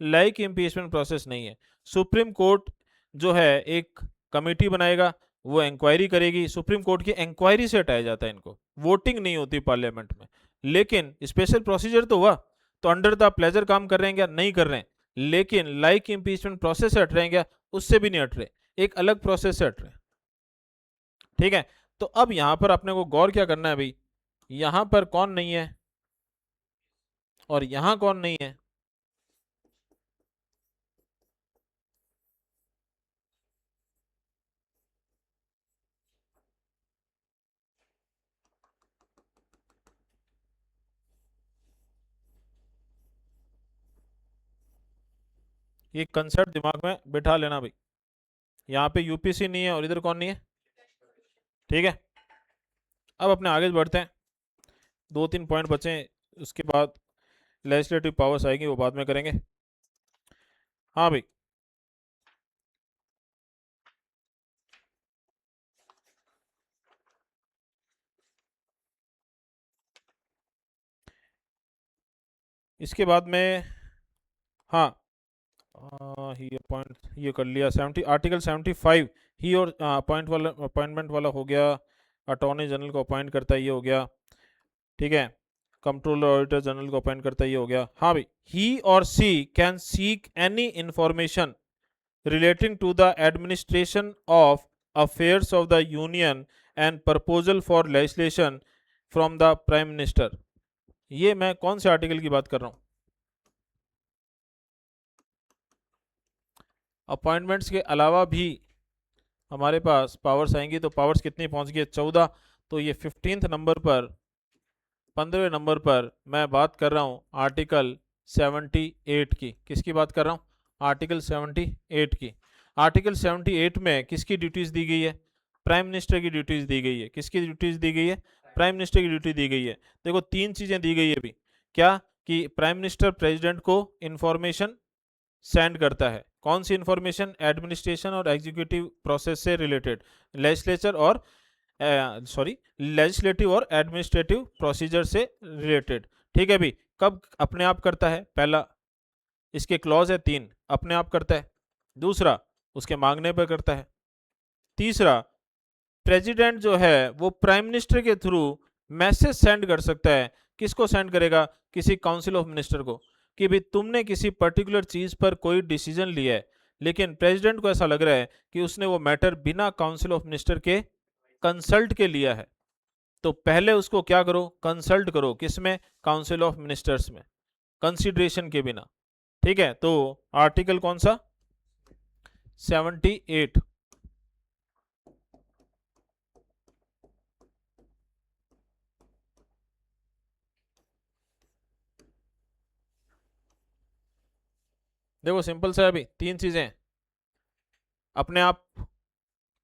लाइक इम्पीचमेंट प्रोसेस नहीं है। सुप्रीम कोर्ट जो है एक कमेटी बनाएगा, वो इंक्वायरी करेगी, सुप्रीम कोर्ट की इंक्वायरी से हटाया जाता है इनको, वोटिंग नहीं होती पार्लियामेंट में। लेकिन स्पेशल प्रोसीजर तो हुआ, तो अंडर द प्लेजर काम कर रहे हैं क्या? नहीं कर रहे हैं। लेकिन लाइक इम्पीचमेंट प्रोसेस से हट रहे हैं क्या? उससे भी नहीं हट रहे, एक अलग प्रोसेस से हट रहे हैं। ठीक है, तो अब यहां पर अपने को गौर क्या करना है भाई, यहां पर कौन नहीं है और यहां कौन नहीं है। ये कंसेप्ट दिमाग में बिठा लेना भाई, यहाँ पे यूपीसी नहीं है और इधर कौन नहीं है। ठीक है, अब अपने आगे बढ़ते हैं, दो तीन पॉइंट बचे हैं, उसके बाद लेजिस्लेटिव पावर्स आएगी, वो बाद में करेंगे। हाँ भाई, इसके बाद में, हाँ, ही अपॉइंट, ये कर लिया 70 आर्टिकल 75, ही और अपॉइंटमेंट वाला हो गया। अटॉर्नी जनरल को अपॉइंट करता है, ये हो गया। ठीक है, कंट्रोलर ऑडिटर जनरल को अपॉइंट करता है, ये हो गया। हाँ भाई, he or she can seek any information relating to the administration of affairs of the union and proposal for legislation from the prime minister। ये मैं कौन से आर्टिकल की बात कर रहा हूं? अपॉइंटमेंट्स के अलावा भी हमारे पास पावर्स आएंगी, तो पावर्स कितनी पहुंच गई? 14। तो ये 15 नंबर पर, 15वें नंबर पर मैं बात कर रहा हूं आर्टिकल 78 की। किसकी बात कर रहा हूं? आर्टिकल 78 की। आर्टिकल 78 में किसकी ड्यूटीज दी गई है? प्राइम मिनिस्टर की ड्यूटीज दी गई है। किसकी ड्यूटीज दी गई है? प्राइम मिनिस्टर की ड्यूटी दी गई है। देखो तीन चीजें दी गई है अभी, क्या कि प्राइम मिनिस्टर प्रेसिडेंट को इंफॉर्मेशन सेंड करता है। कौन सी इंफॉर्मेशन? एडमिनिस्ट्रेशन और एग्जीक्यूटिव प्रोसेस से रिलेटेड, लेजिस्लेचर और सॉरी लेजिस्लेटिव और एडमिनिस्ट्रेटिव प्रोसीजर से रिलेटेड। ठीक है भाई, कब अपने आप करता है? पहला, इसके क्लॉज है 3, अपने आप करता है। दूसरा, उसके मांगने पर करता है। तीसरा, प्रेसिडेंट जो है वो प्राइम मिनिस्टर के थ्रू मैसेज सेंड कर सकता है। किसको सेंड करेगा? किसी काउंसिल ऑफ मिनिस्टर को, कि भाई तुमने किसी पर्टिकुलर चीज पर कोई डिसीजन लिया है, लेकिन प्रेसिडेंट को ऐसा लग रहा है कि उसने वो मैटर बिना काउंसिल ऑफ मिनिस्टर के कंसल्ट के लिया है। तो पहले उसको क्या करो? कंसल्ट करो। किसमें? काउंसिल ऑफ मिनिस्टर्स में, कंसिडरेशन के बिना। ठीक है, तो आर्टिकल कौन सा? 78। देखो सिंपल सा है अभी, तीन चीजें अपने आप।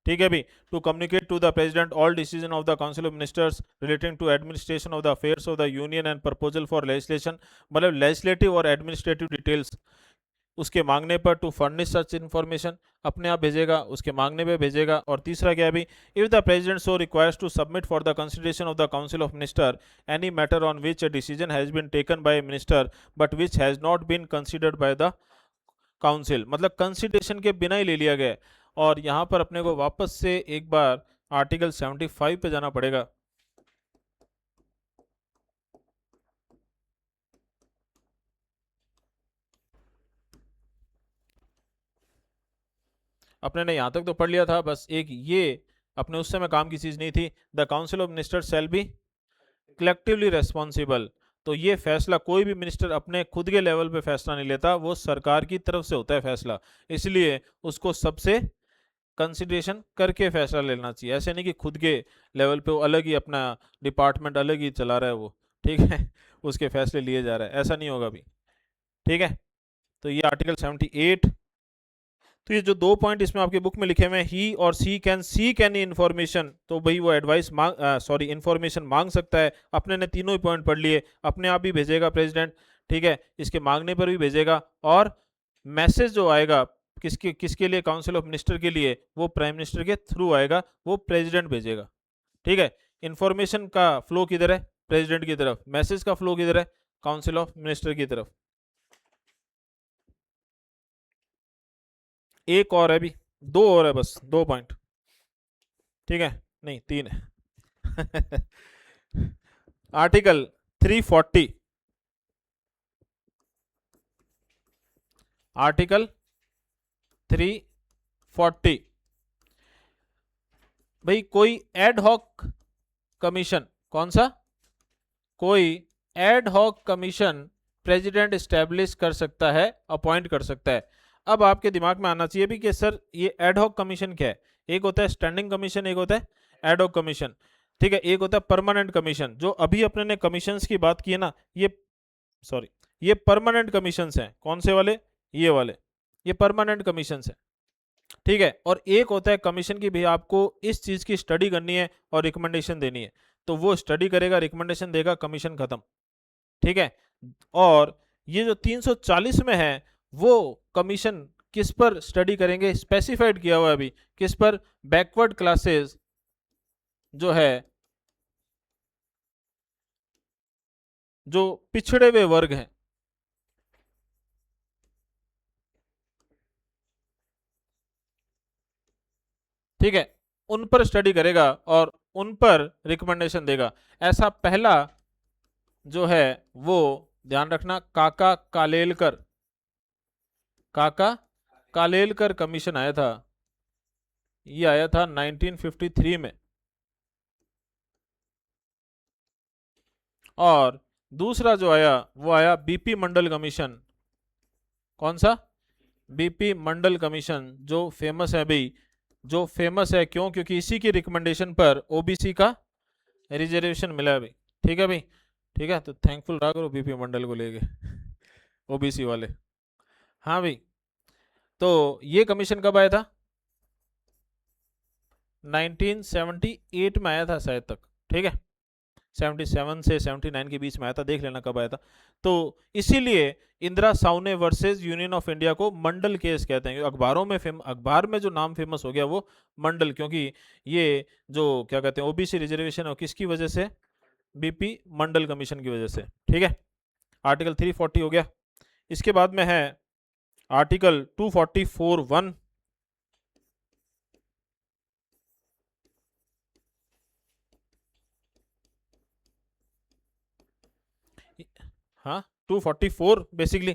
ठीक है भी, to communicate to the president all decision of the council of ministers relating to administration of the affairs of the union and proposal for legislation, मतलब लेजिस्लेटिव और एडमिनिस्ट्रेटिव डिटेल्स उसके मांगने पर, टू फर्निश सच इन्फॉर्मेशन, अपने आप भेजेगा, उसके मांगने पे भेजेगा। और तीसरा क्या है भी, if the president so requires to submit for the consideration of the council of minister any matter on which a decision has been taken by minister but which has not been considered by the council, मतलब consideration के बिना ही ले लिया गया है। और यहां पर अपने को वापस से एक बार आर्टिकल 75 पे जाना पड़ेगा। अपने ने यहाँ तक तो पढ़ लिया था, बस एक ये अपने उस समय काम की चीज़ नहीं थी। The council of minister shall be collectively responsible. तो ये फैसला कोई भी मिनिस्टर अपने खुद के लेवल पे फैसला नहीं लेता, वो सरकार की तरफ से होता है फैसला, इसलिए उसको सबसे कंसिडरेशन करके फैसला लेना चाहिए। ऐसे नहीं कि खुद के लेवल पे वो अलग ही अपना डिपार्टमेंट अलग ही चला रहा है वो, ठीक है, उसके फैसले लिए जा रहा है, ऐसा नहीं होगा अभी, ठीक है। तो ये आर्टिकल 78। तो ये जो 2 पॉइंट इसमें आपके बुक में लिखे हुए हैं, ही or she can seek any information, तो भाई वो एडवाइस मांग सॉरी इन्फॉर्मेशन मांग सकता है। अपने ने तीनों ही पॉइंट पढ़ लिए, अपने आप भी भेजेगा प्रेसिडेंट, ठीक है, इसके मांगने पर भी भेजेगा, और मैसेज जो आएगा किसके किसके लिए, काउंसिल ऑफ मिनिस्टर के लिए, वो प्राइम मिनिस्टर के थ्रू आएगा, वो प्रेसिडेंट भेजेगा, ठीक है। इन्फॉर्मेशन का फ्लो किधर है, प्रेसिडेंट की तरफ, मैसेज का फ्लो किधर है, काउंसिल ऑफ मिनिस्टर की तरफ। एक और है भी, 2 और है, बस 2 पॉइंट, ठीक है, नहीं 3 है। आर्टिकल 340, आर्टिकल 340, भाई कोई एड हॉक कमीशन, कौन सा, कोई ad hoc commission president establish कर सकता है, अपॉइंट कर सकता है। अब आपके दिमाग में आना चाहिए भी कि सर ये एड हॉक कमीशन क्या है। एक होता है स्टैंडिंग कमीशन, एक होता है एड हॉक कमीशन, ठीक है। एक होता है परमानेंट कमीशन, जो अभी अपने ने कमीशंस की बात की है ना, ये सॉरी ये परमानेंट कमीशंस हैं, कौन से वाले, ये वाले, ये परमानेंट कमीशंस हैं, ठीक है। और एक होता है कमीशन की भी आपको इस चीज की स्टडी करनी है और रिकमेंडेशन देनी है, तो वो स्टडी करेगा, रिकमेंडेशन देगा, कमीशन खत्म, ठीक है। और ये जो 340 में है, वो कमीशन किस पर स्टडी करेंगे, स्पेसिफाइड किया हुआ है अभी, किस पर, बैकवर्ड क्लासेस जो है, जो पिछड़े हुए वर्ग हैं, ठीक है, उन पर स्टडी करेगा और उन पर रिकमेंडेशन देगा। ऐसा पहला जो है वो ध्यान रखना, काका कालेलकर, काका कालेलकर कमीशन आया था, ये आया था 1953 में। और दूसरा जो आया वो आया बीपी मंडल कमीशन, कौन सा, बीपी मंडल कमीशन, जो फेमस है भाई, जो फेमस है क्यों, क्योंकि इसी की रिकमेंडेशन पर ओबीसी का रिजर्वेशन मिला है भाई, ठीक है भाई, ठीक है। तो थैंकफुल रहा करो बीपी मंडल को लेके, ओबीसी वाले, हाँ भाई। तो ये कमीशन कब आया था, 1978 में आया था शायद तक, ठीक है, 77 से 79 के बीच में आया था, देख लेना कब आया था। तो इसीलिए Indira Sawhney versus union of India को मंडल केस कहते हैं। अखबारों में अखबार में जो नाम फेमस हो गया वो मंडल, क्योंकि ये जो क्या कहते हैं ओबीसी रिजर्वेशन है, किसकी वजह से, बीपी मंडल कमीशन की वजह से, ठीक है। आर्टिकल 340 हो गया। इसके बाद में है आर्टिकल 244(1), हाँ 244 बेसिकली।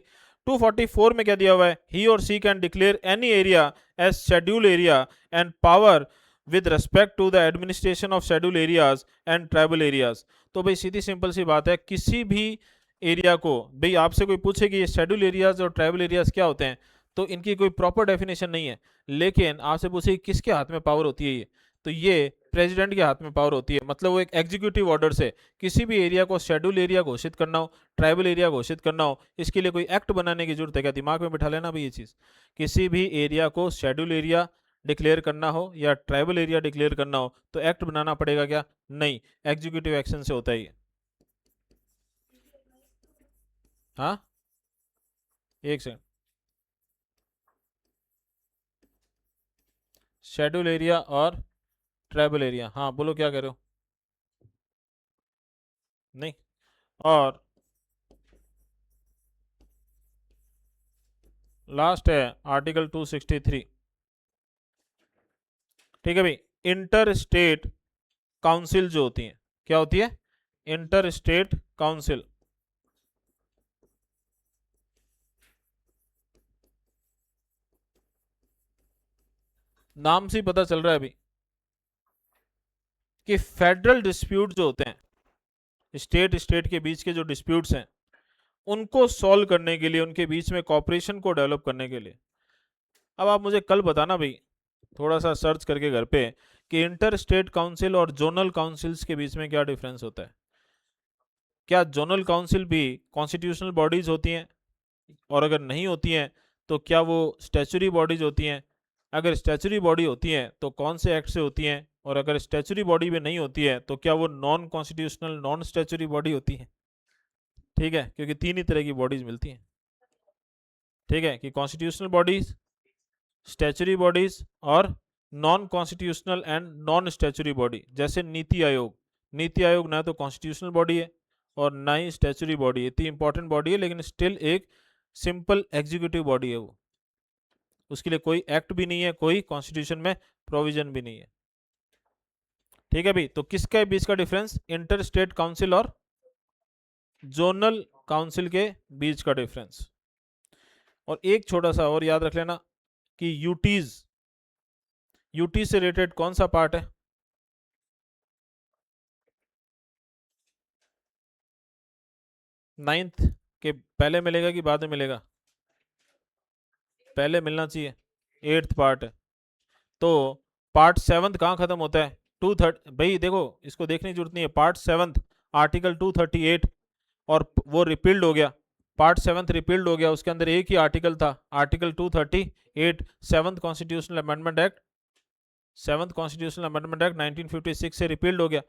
244 में क्या दिया हुआ है, he or she can declare any area as schedule area and power with respect to the administration of schedule areas and tribal areas. तो भाई सीधी सिंपल सी बात है, किसी भी एरिया को, भाई आपसे कोई पूछे कि ये शेड्यूल एरियाज और ट्राइबल एरियाज क्या होते हैं, तो इनकी कोई प्रॉपर डेफिनेशन नहीं है, लेकिन आपसे पूछे किसके हाथ में पावर होती है ये, तो ये प्रेसिडेंट के हाथ में पावर होती है। मतलब वो एक एग्जीक्यूटिव ऑर्डर से किसी भी एरिया को शेड्यूल एरिया घोषित करना हो, ट्राइबल एरिया घोषित करना हो, इसके लिए कोई एक्ट बनाने की जरूरत है क्या, दिमाग में बिठा लेना भाई ये चीज़। किसी भी एरिया को शेड्यूल एरिया डिक्लेयर करना हो या ट्राइबल एरिया डिक्लेयर करना हो तो एक्ट बनाना पड़ेगा क्या, नहीं, एग्जीक्यूटिव एक्शन से होता है ये। हाँ एक सेकंड, शेड्यूल एरिया और ट्राइबल एरिया, हाँ बोलो क्या कह रहे हो, नहीं, और लास्ट है आर्टिकल 263, ठीक है भाई। इंटर स्टेट काउंसिल जो होती है, क्या होती है, इंटर स्टेट काउंसिल, नाम से ही पता चल रहा है अभी कि फेडरल डिस्प्यूट जो होते हैं, स्टेट स्टेट के बीच के जो डिस्प्यूट्स हैं, उनको सॉल्व करने के लिए, उनके बीच में कॉपरेशन को डेवलप करने के लिए। अब आप मुझे कल बताना भाई, थोड़ा सा सर्च करके घर पे, कि इंटर स्टेट काउंसिल और जोनल काउंसिल्स के बीच में क्या डिफरेंस होता है। क्या जोनल काउंसिल भी कॉन्स्टिट्यूशनल बॉडीज होती हैं, और अगर नहीं होती हैं तो क्या वो स्टैचुरी बॉडीज होती हैं। अगर स्टैचुरी बॉडी होती हैं तो कौन से एक्ट से होती हैं, और अगर स्टैचुरी बॉडी भी नहीं होती है तो क्या वो non constitutional non statutory body होती है। ठीक है, क्योंकि तीन ही तरह की बॉडीज मिलती हैं। ठीक है, कि कॉन्स्टिट्यूशनल बॉडीज, स्टैचुरी बॉडीज और non constitutional and non statutory body. जैसे नीति आयोग, नीति आयोग ना तो कॉन्स्टिट्यूशनल बॉडी है और ना ही स्टैचुरी बॉडी है, इतनी इंपॉर्टेंट बॉडी है, लेकिन स्टिल एक सिंपल एग्जीक्यूटिव बॉडी है वो। उसके लिए कोई एक्ट भी नहीं है, कोई कॉन्स्टिट्यूशन में प्रोविजन भी नहीं है। ठीक है भाई, तो किसके बीच का डिफरेंस, इंटर स्टेट काउंसिल और जोनल काउंसिल के बीच का डिफरेंस। और एक छोटा सा और याद रख लेना कि यूटीज, यूटी से रिलेटेड कौन सा पार्ट है। 9th के पहले मिलेगा कि बाद में मिलेगा, पहले मिलना चाहिए, 8th पार्ट है। तो पार्ट 7th कहाँ खत्म होता है, 230। भाई देखो, इसको देखने की जरूरत नहीं है, पार्ट 7th आर्टिकल 238, और वो रिपील्ड हो गया। पार्ट 7th रिपील्ड हो गया, उसके अंदर एक ही आर्टिकल था, article 238, 7th constitutional amendment act, 7th constitutional amendment act 1956 से रिपील्ड हो गया।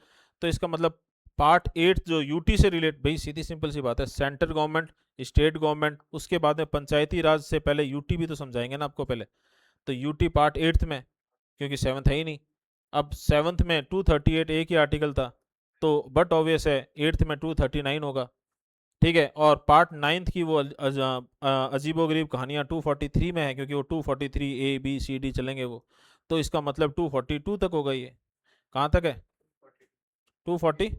तो इसका मतलब पार्ट 8 जो यूटी से रिलेट, भाई सीधी सिंपल सी बात है, सेंट्रल गवर्नमेंट, स्टेट गवर्नमेंट, उसके बाद में पंचायती राज से पहले यूटी भी तो समझाएंगे ना आपको पहले। तो यूटी पार्ट 8th में, क्योंकि 7th है ही नहीं। अब 7th में 238 एक ही आर्टिकल था, तो बट ऑब्वियस है 8th में 239 होगा। ठीक है, और पार्ट 9th की वो अजीबोगरीब कहानियाँ 243 में है, क्योंकि वो 243 ए बी सी डी चलेंगे वो। तो इसका मतलब 242 तक होगा ये। कहाँ तक है, 240,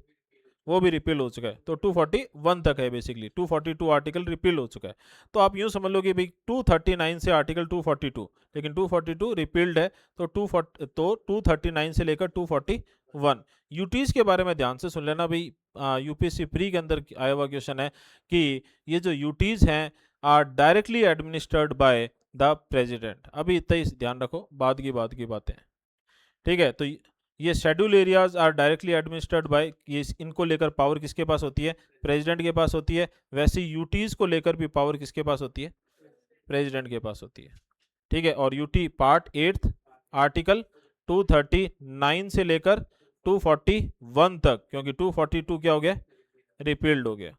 वो भी रिपील हो चुका है, तो 241 तक है बेसिकली, 242 आर्टिकल रिपील हो चुका है। तो आप यूं समझ लो कि भाई 239 से आर्टिकल 242, लेकिन 242 रिपील्ड है, तो 239 से लेकर 241। यूटीज के बारे में ध्यान से सुन लेना भाई, यूपीएससी प्री के अंदर आया हुआ क्वेश्चन है कि ये जो यूटीज हैं are directly administered by the president. अभी इतना ही ध्यान रखो, बाद की बातें। ठीक है, तो ये schedule areas are directly administered by, ये इनको लेकर पावर किसके पास होती है, प्रेसिडेंट के पास होती है। वैसे यूटीज को लेकर भी पावर किसके पास होती है, प्रेसिडेंट के पास होती है। ठीक है, और यूटी पार्ट 8 आर्टिकल 239 से लेकर 241 तक, क्योंकि 242 क्या हो गया, रिपील्ड हो गया।